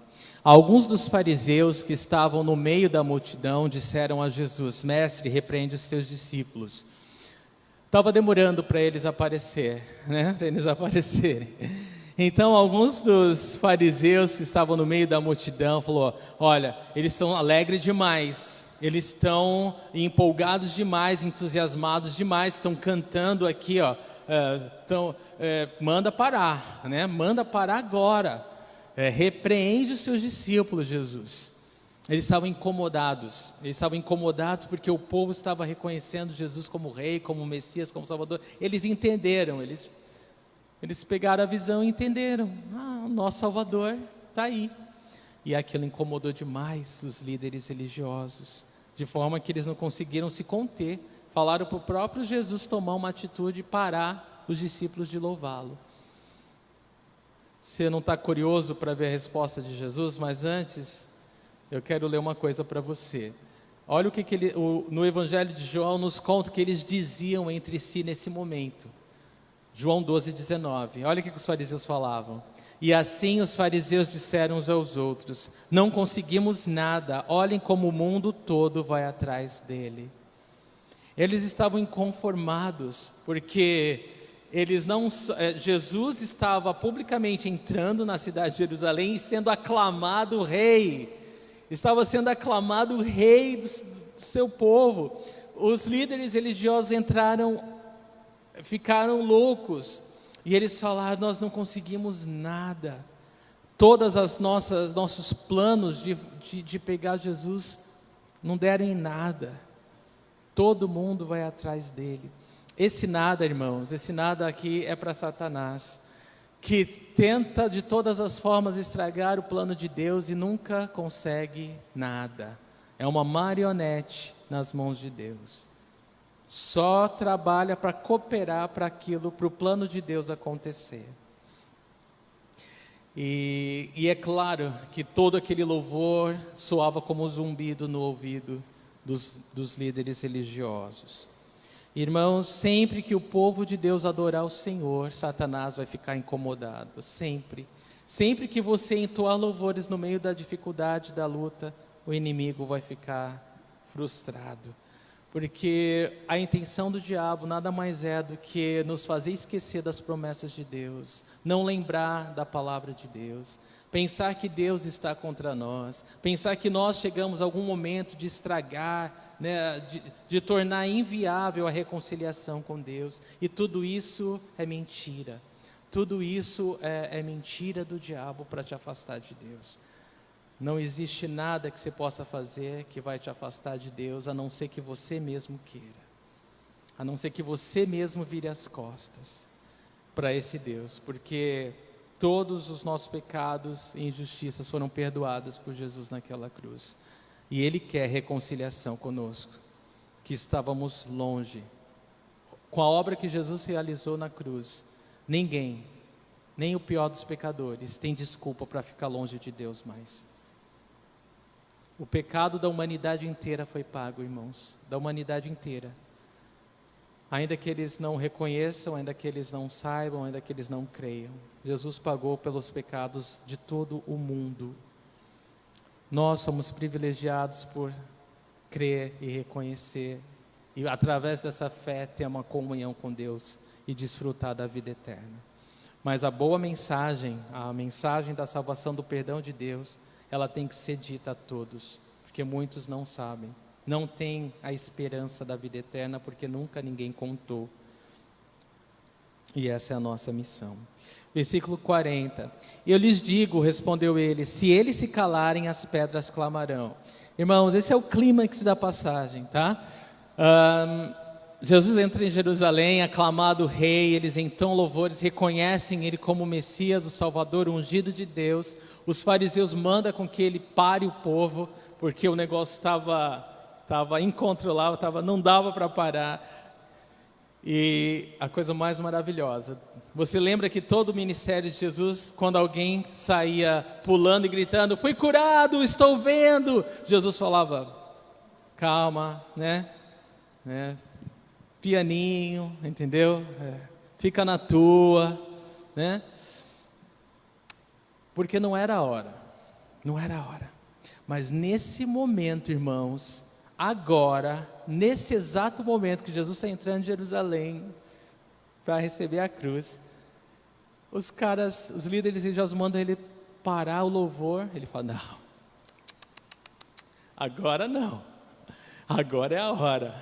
Alguns dos fariseus que estavam no meio da multidão disseram a Jesus: Mestre, repreende os teus discípulos. Estava demorando para eles aparecerem. Então, alguns dos fariseus que estavam no meio da multidão falou: olha, eles estão alegres demais, eles estão empolgados demais, entusiasmados demais, estão cantando aqui, ó, manda parar, né? Manda parar agora, repreende os seus discípulos, Jesus. Eles estavam incomodados porque o povo estava reconhecendo Jesus como rei, como Messias, como Salvador. Eles entenderam, eles pegaram a visão e entenderam: o nosso Salvador está aí. E aquilo incomodou demais os líderes religiosos, de forma que eles não conseguiram se conter. Falaram para o próprio Jesus tomar uma atitude e parar os discípulos de louvá-lo. Você não está curioso para ver a resposta de Jesus? Mas antes, eu quero ler uma coisa para você. Olha o que no Evangelho de João nos conta o que eles diziam entre si nesse momento. João 12:19. Olha o que os fariseus falavam. E assim os fariseus disseram uns aos outros: não conseguimos nada, olhem como o mundo todo vai atrás dele. Eles estavam inconformados, porque Jesus estava publicamente entrando na cidade de Jerusalém e sendo aclamado rei. Estava sendo aclamado rei do seu povo. Os líderes religiosos ficaram loucos, e eles falaram: nós não conseguimos nada. Todas as nossos planos de pegar Jesus não deram em nada. Todo mundo vai atrás dele. Esse nada, irmãos, esse nada aqui é para Satanás, que tenta de todas as formas estragar o plano de Deus e nunca consegue nada. É uma marionete nas mãos de Deus. Só trabalha para cooperar para o plano de Deus acontecer. E é claro que todo aquele louvor soava como um zumbido no ouvido dos líderes religiosos. Irmãos, sempre que o povo de Deus adorar o Senhor, Satanás vai ficar incomodado, sempre. Sempre que você entoar louvores no meio da dificuldade, da luta, o inimigo vai ficar frustrado. Porque a intenção do diabo nada mais é do que nos fazer esquecer das promessas de Deus, não lembrar da palavra de Deus, pensar que Deus está contra nós, pensar que nós chegamos a algum momento de estragar, né, de tornar inviável a reconciliação com Deus. E tudo isso é mentira. Tudo isso é mentira do diabo para te afastar de Deus. Não existe nada que você possa fazer que vai te afastar de Deus, a não ser que você mesmo queira. A não ser que você mesmo vire as costas para esse Deus. Porque todos os nossos pecados e injustiças foram perdoados por Jesus naquela cruz. E Ele quer reconciliação conosco, que estávamos longe. Com a obra que Jesus realizou na cruz, ninguém, nem o pior dos pecadores, tem desculpa para ficar longe de Deus mais. O pecado da humanidade inteira foi pago, irmãos, da humanidade inteira. Ainda que eles não reconheçam, ainda que eles não saibam, ainda que eles não creiam, Jesus pagou pelos pecados de todo o mundo. Nós somos privilegiados por crer e reconhecer, e através dessa fé ter uma comunhão com Deus e desfrutar da vida eterna. Mas a boa mensagem, a mensagem da salvação, do perdão de Deus, ela tem que ser dita a todos, porque muitos não sabem, não têm a esperança da vida eterna, porque nunca ninguém contou. E essa é a nossa missão. Versículo 40. Eu lhes digo, respondeu ele, se eles se calarem, as pedras clamarão. Irmãos, esse é o clímax da passagem, tá? Jesus entra em Jerusalém, aclamado rei, eles entoam louvores, reconhecem ele como o Messias, o Salvador, o ungido de Deus. Os fariseus mandam com que ele pare o povo, porque o negócio estava incontrolável, não dava para parar. E a coisa mais maravilhosa, você lembra que todo o ministério de Jesus, quando alguém saía pulando e gritando, fui curado, estou vendo, Jesus falava, calma, né? Pianinho, entendeu? Fica na tua, né? porque não era a hora, não era a hora. Mas nesse momento, irmãos, agora, nesse exato momento que Jesus está entrando em Jerusalém para receber a cruz, os líderes religiosos mandam ele parar o louvor. Ele fala: não, agora não, agora é a hora,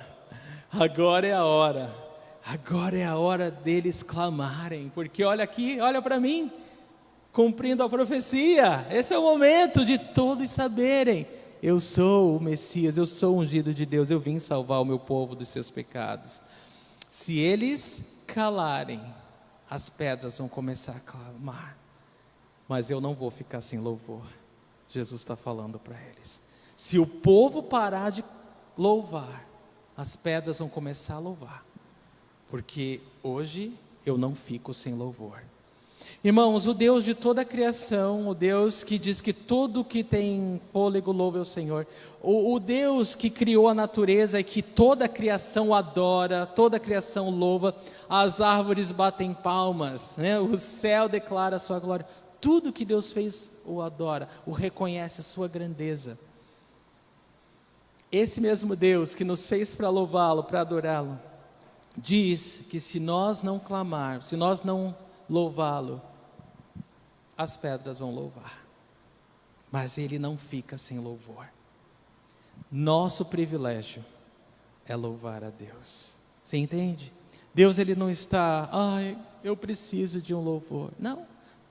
agora é a hora, agora é a hora deles clamarem, porque olha aqui, olha para mim, cumprindo a profecia, esse é o momento de todos saberem: eu sou o Messias, eu sou o ungido de Deus, eu vim salvar o meu povo dos seus pecados. Se eles calarem, as pedras vão começar a clamar, mas eu não vou ficar sem louvor. Jesus está falando para eles: se o povo parar de louvar, as pedras vão começar a louvar, porque hoje eu não fico sem louvor. Irmãos, o Deus de toda a criação, o Deus que diz que tudo que tem fôlego louve ao Senhor, o Deus que criou a natureza e que toda a criação adora, toda a criação louva, as árvores batem palmas, né? O céu declara a sua glória, tudo que Deus fez o adora, o reconhece a sua grandeza. Esse mesmo Deus que nos fez para louvá-lo, para adorá-lo, diz que se nós não clamar, se nós não louvá-lo, as pedras vão louvar, mas ele não fica sem louvor. Nosso privilégio é louvar a Deus. Você entende? Deus, ele não está, eu preciso de um louvor. Não,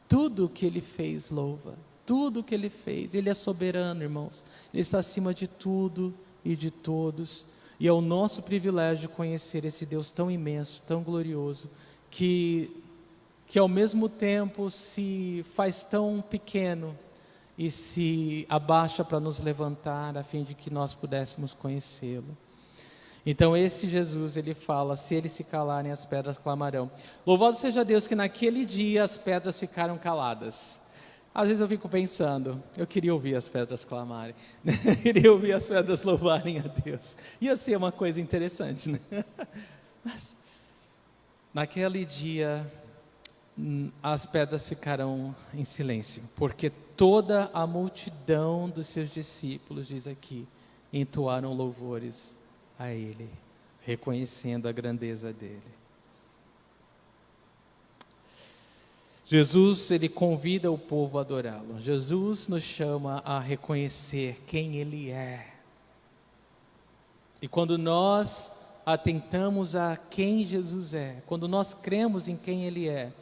tudo que ele fez louva, tudo que ele fez. Ele é soberano, irmãos, ele está acima de tudo e de todos, e é o nosso privilégio conhecer esse Deus tão imenso, tão glorioso, que ao mesmo tempo se faz tão pequeno e se abaixa para nos levantar, a fim de que nós pudéssemos conhecê-lo. Então esse Jesus, ele fala: se eles se calarem, as pedras clamarão. Louvado seja Deus que naquele dia as pedras ficaram caladas. Às vezes eu fico pensando, eu queria ouvir as pedras clamarem, queria ouvir as pedras louvarem a Deus, ia ser uma coisa interessante, né? Mas naquele dia as pedras ficarão em silêncio, porque toda a multidão dos seus discípulos, diz aqui, entoaram louvores a Ele, reconhecendo a grandeza dEle. Jesus, ele convida o povo a adorá-lo. Jesus nos chama a reconhecer quem Ele é. E quando nós atentamos a quem Jesus é, quando nós cremos em quem Ele é,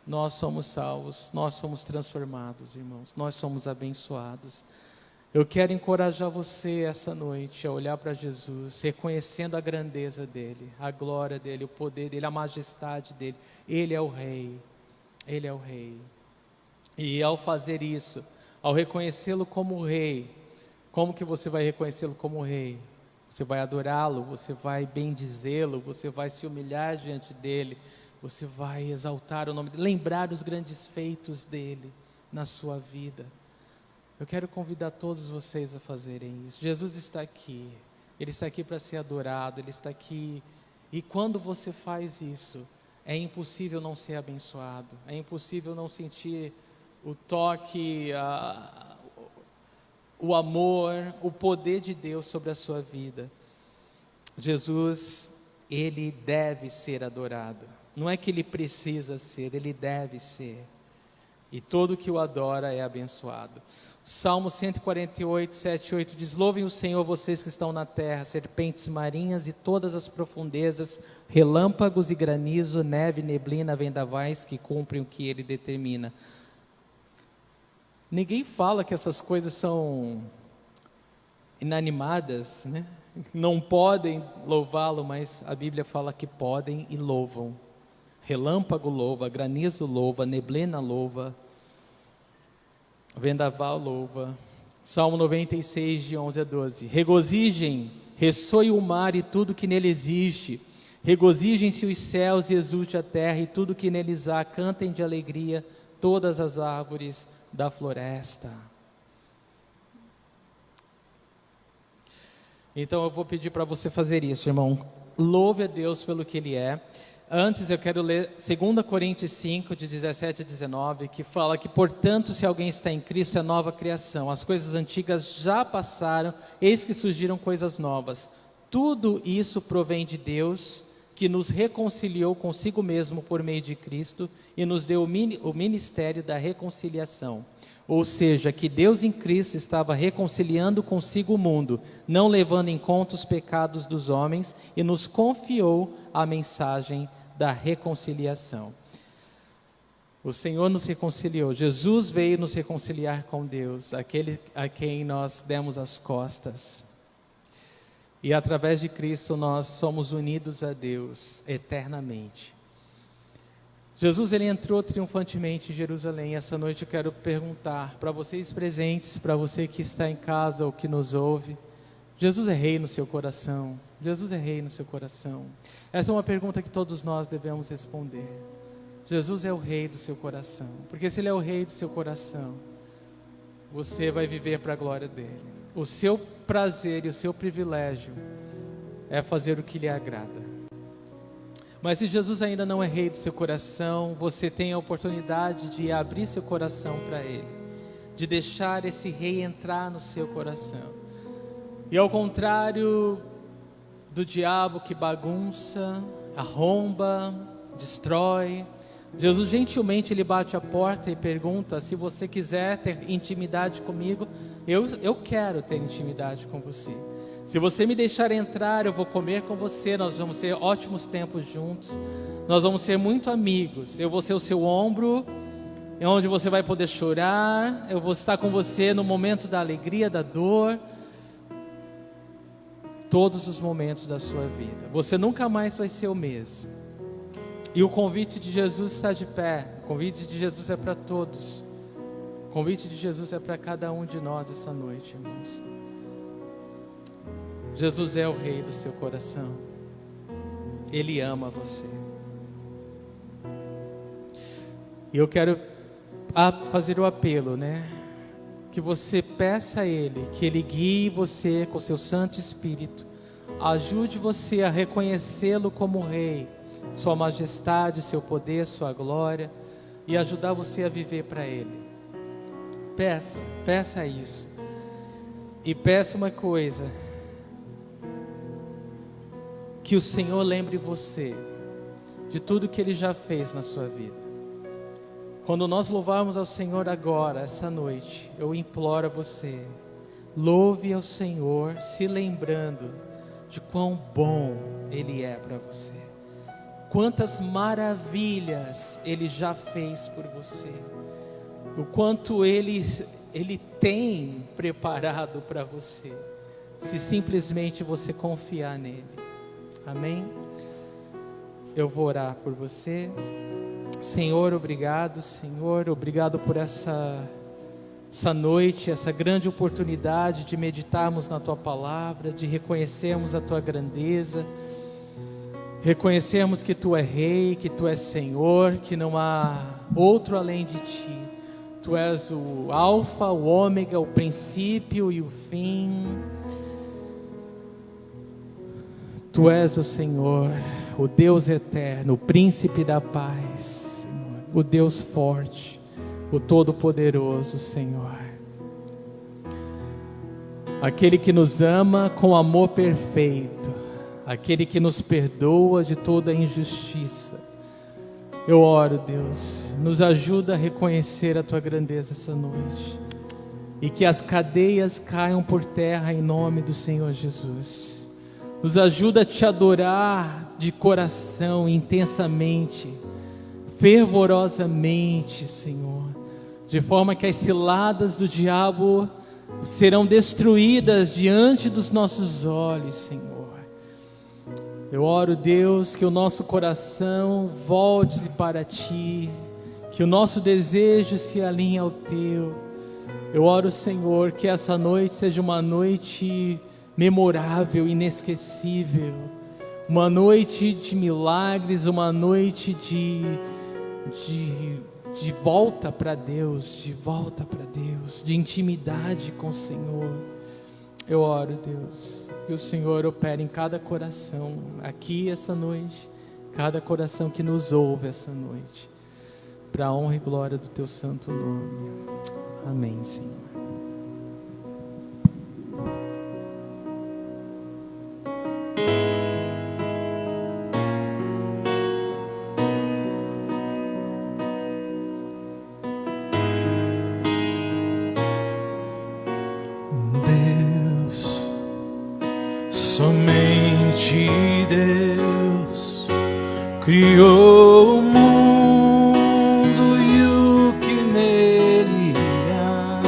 nós somos salvos, nós somos transformados, irmãos, nós somos abençoados. Eu quero encorajar você essa noite a olhar para Jesus, reconhecendo a grandeza dEle, a glória dEle, o poder dEle, a majestade dEle. Ele é o Rei, Ele é o Rei. E ao fazer isso, ao reconhecê-lo como Rei, como que você vai reconhecê-lo como Rei? Você vai adorá-lo, você vai bendizê-lo, você vai se humilhar diante dEle, você vai exaltar o nome dEle, lembrar os grandes feitos dEle na sua vida. Eu quero convidar todos vocês a fazerem isso. Jesus está aqui, Ele está aqui para ser adorado, Ele está aqui, e quando você faz isso, é impossível não ser abençoado, é impossível não sentir o toque, o amor, o poder de Deus sobre a sua vida. Jesus, Ele deve ser adorado, não é que Ele precisa ser, Ele deve ser, e todo que o adora é abençoado. Salmo 148, 7 e 8 diz: louvem o Senhor vocês que estão na terra, serpentes marinhas e todas as profundezas, relâmpagos e granizo, neve, neblina, vendavais que cumprem o que Ele determina. Ninguém fala que essas coisas são inanimadas, né? Não podem louvá-lo, mas a Bíblia fala que podem e louvam. Relâmpago louva, granizo louva, neblina louva, vendaval louva. Salmo 96, de 11 a 12. Regozijem, ressoe o mar e tudo que nele existe. Regozijem-se os céus e exulte a terra e tudo que neles há. Cantem de alegria todas as árvores da floresta. Então eu vou pedir para você fazer isso, irmão. Louve a Deus pelo que Ele é. Antes eu quero ler 2 Coríntios 5, de 17 a 19, que fala que, portanto, se alguém está em Cristo, é nova criação. As coisas antigas já passaram, eis que surgiram coisas novas. Tudo isso provém de Deus, que nos reconciliou consigo mesmo por meio de Cristo e nos deu o ministério da reconciliação. Ou seja, que Deus em Cristo estava reconciliando consigo o mundo, não levando em conta os pecados dos homens, e nos confiou a mensagem da reconciliação. O Senhor nos reconciliou, Jesus veio nos reconciliar com Deus, aquele a quem nós demos as costas. E através de Cristo nós somos unidos a Deus eternamente. Jesus, ele entrou triunfantemente em Jerusalém. Essa noite eu quero perguntar para vocês presentes, para você que está em casa ou que nos ouve: Jesus é rei no seu coração? Jesus é rei no seu coração? Essa é uma pergunta que todos nós devemos responder. Jesus é o rei do seu coração, porque se ele é o rei do seu coração, você vai viver para a glória dele. O seu prazer e o seu privilégio é fazer o que lhe agrada. Mas se Jesus ainda não é rei do seu coração, você tem a oportunidade de abrir seu coração para ele, de deixar esse rei entrar no seu coração. E ao contrário do diabo que bagunça, arromba, destrói, Jesus gentilmente ele bate a porta e pergunta: se você quiser ter intimidade comigo, eu quero ter intimidade com você. Se você me deixar entrar, eu vou comer com você, nós vamos ter ótimos tempos juntos, nós vamos ser muito amigos. Eu vou ser o seu ombro, onde você vai poder chorar, eu vou estar com você no momento da alegria, da dor, todos os momentos da sua vida. Você nunca mais vai ser o mesmo. E o convite de Jesus está de pé. O convite de Jesus é para todos. O convite de Jesus é para cada um de nós essa noite, irmãos. Jesus é o rei do seu coração. Ele ama você. E eu quero fazer o apelo, que você peça a Ele, que Ele guie você com o seu Santo Espírito, ajude você a reconhecê-lo como Rei, Sua majestade, Seu poder, Sua glória, e ajudar você a viver para Ele. Peça isso. E peça uma coisa: que o Senhor lembre você de tudo que Ele já fez na sua vida. Quando nós louvarmos ao Senhor agora, essa noite, eu imploro a você: louve ao Senhor, se lembrando de quão bom Ele é para você, quantas maravilhas Ele já fez por você, o quanto Ele tem preparado para você, se simplesmente você confiar nele. Amém? Eu vou orar por você. Senhor, obrigado, Senhor, obrigado por essa noite, essa grande oportunidade de meditarmos na Tua Palavra, de reconhecermos a Tua grandeza, reconhecermos que Tu é Rei, que Tu és Senhor, que não há outro além de Ti. Tu és o Alfa, o Ômega, o princípio e o fim. Tu és o Senhor, o Deus eterno, o príncipe da paz, Senhor, o Deus forte, o Todo-Poderoso, Senhor. Aquele que nos ama com amor perfeito, aquele que nos perdoa de toda injustiça. Eu oro, Deus, nos ajuda a reconhecer a Tua grandeza essa noite, e que as cadeias caiam por terra em nome do Senhor Jesus. Nos ajuda a Te adorar de coração, intensamente, fervorosamente, Senhor, de forma que as ciladas do diabo serão destruídas diante dos nossos olhos, Senhor. Eu oro, Deus, que o nosso coração volte para Ti, que o nosso desejo se alinhe ao Teu. Eu oro, Senhor, que essa noite seja uma noite memorável, inesquecível, uma noite de milagres, uma noite de volta para Deus, de intimidade com o Senhor. Eu oro, Deus, que o Senhor opere em cada coração aqui essa noite cada coração que nos ouve essa noite, para a honra e glória do teu santo nome. Amém, Senhor. Deus, somente Deus criou o mundo e o que nele há.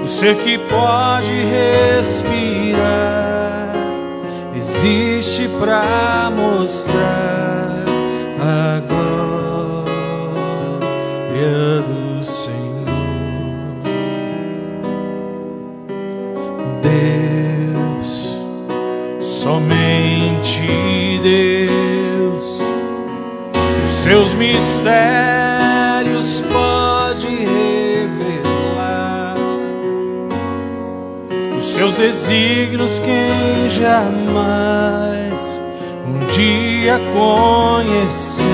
O ser que pode respirar existe para mostrar a glória do Senhor. Deus, somente Deus, os seus mistérios pode revelar, os seus desígnios quem jamais um dia conheceu,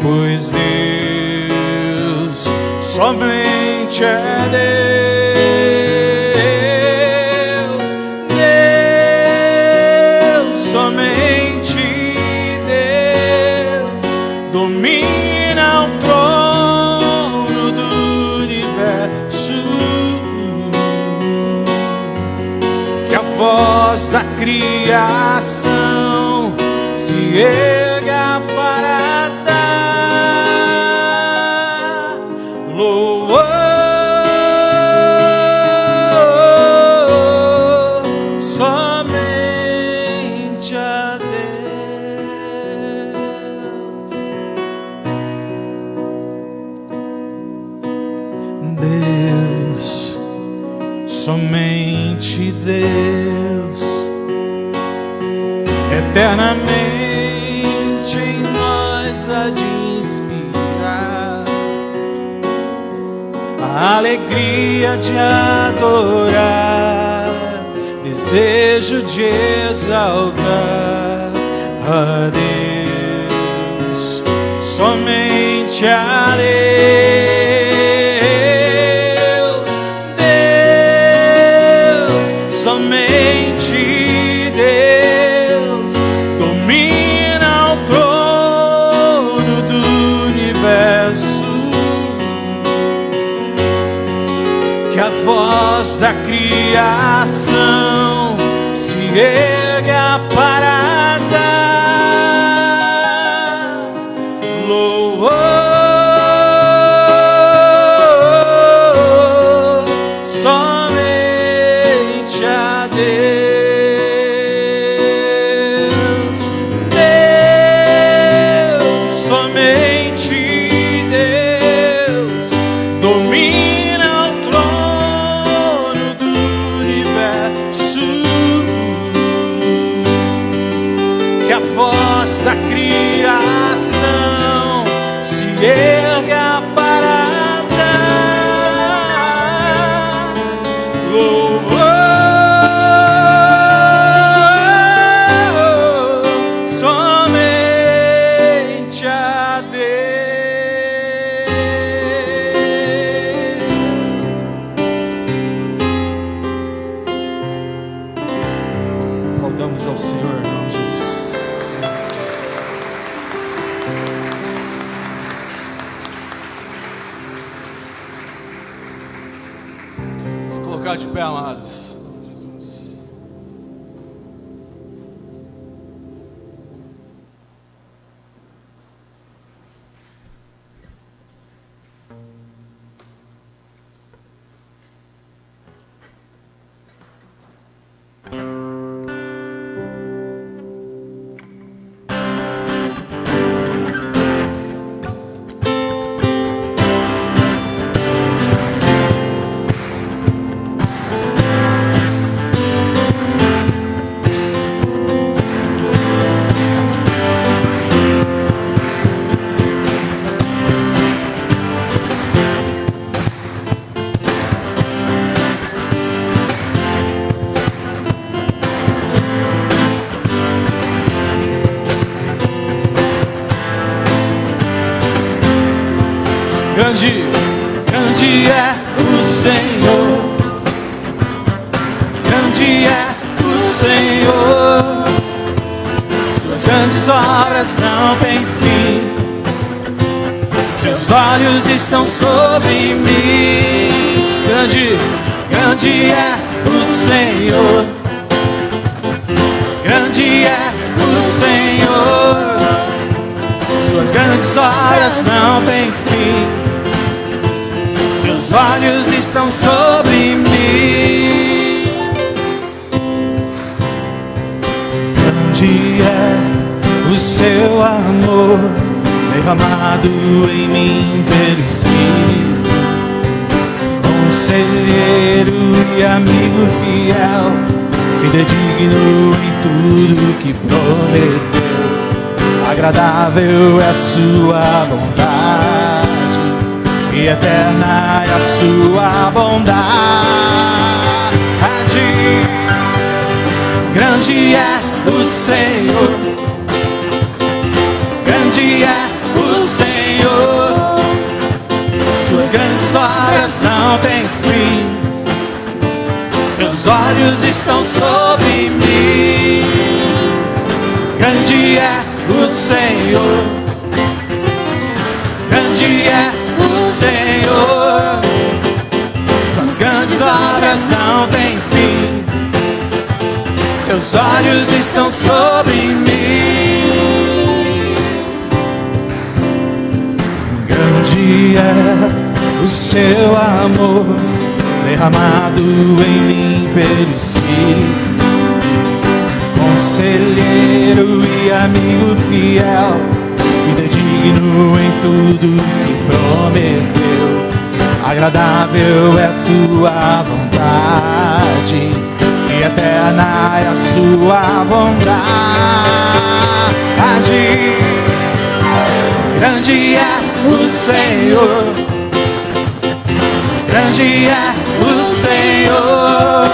pois Deus somente é Deus. Somente Deus domina o trono do universo. Que a voz da criação se erga para dar louvor. Deus, somente Deus, eternamente em nós há de inspirar a alegria de adorar, desejo de exaltar a Deus, somente a Deus. Somente Deus domina o trono do universo. Que a voz da criação se erga para dar louvor. Somente a Deus, Deus, somente Deus domina o trono do universo. Que a voz da criação se erga para dar louvor. Somente a Deus. Aplaudamos ao Senhor em nome de Jesus. Vamos colocar de pé, amados. Jesus. Grande, grande é o Senhor. Grande é o Senhor. Suas grandes obras não têm fim. Seus olhos estão sobre mim. Grande, grande é o Senhor. Grande é o Senhor. Suas grandes obras não têm fim. Seus olhos estão sobre mim. Grande é o seu amor, derramado em mim pelo Espírito. Conselheiro e amigo fiel, fidedigno em tudo que prometeu. Agradável é a sua bondade, e eterna é a sua bondade. Grande é o Senhor. Grande é o Senhor. Suas grandes obras não têm fim. Seus olhos estão sobre mim. Grande é o Senhor. Grande é o Senhor. Suas grandes obras não têm fim. Seus olhos estão sobre mim. Grande é o seu amor, derramado em mim pelo Espírito. Conselheiro e amigo fiel, fidedigno em tudo que prometeu. Agradável é a tua vontade, e eterna é a sua bondade. Grande é o Senhor. Grande é o Senhor.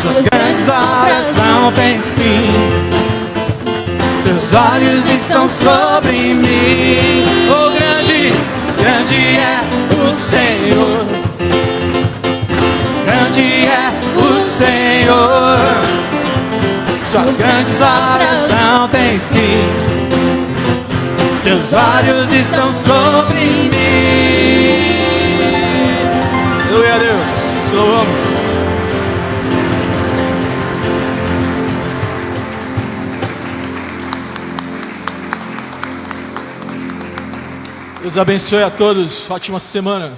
Suas grandes obras não têm fim. Seus olhos estão sobre mim. Oh, grande, grande é o Senhor. Grande é o Senhor. Suas grandes obras não têm fim. Seus olhos estão sobre mim. Aleluia a Deus, louvamos. Deus abençoe a todos, ótima semana.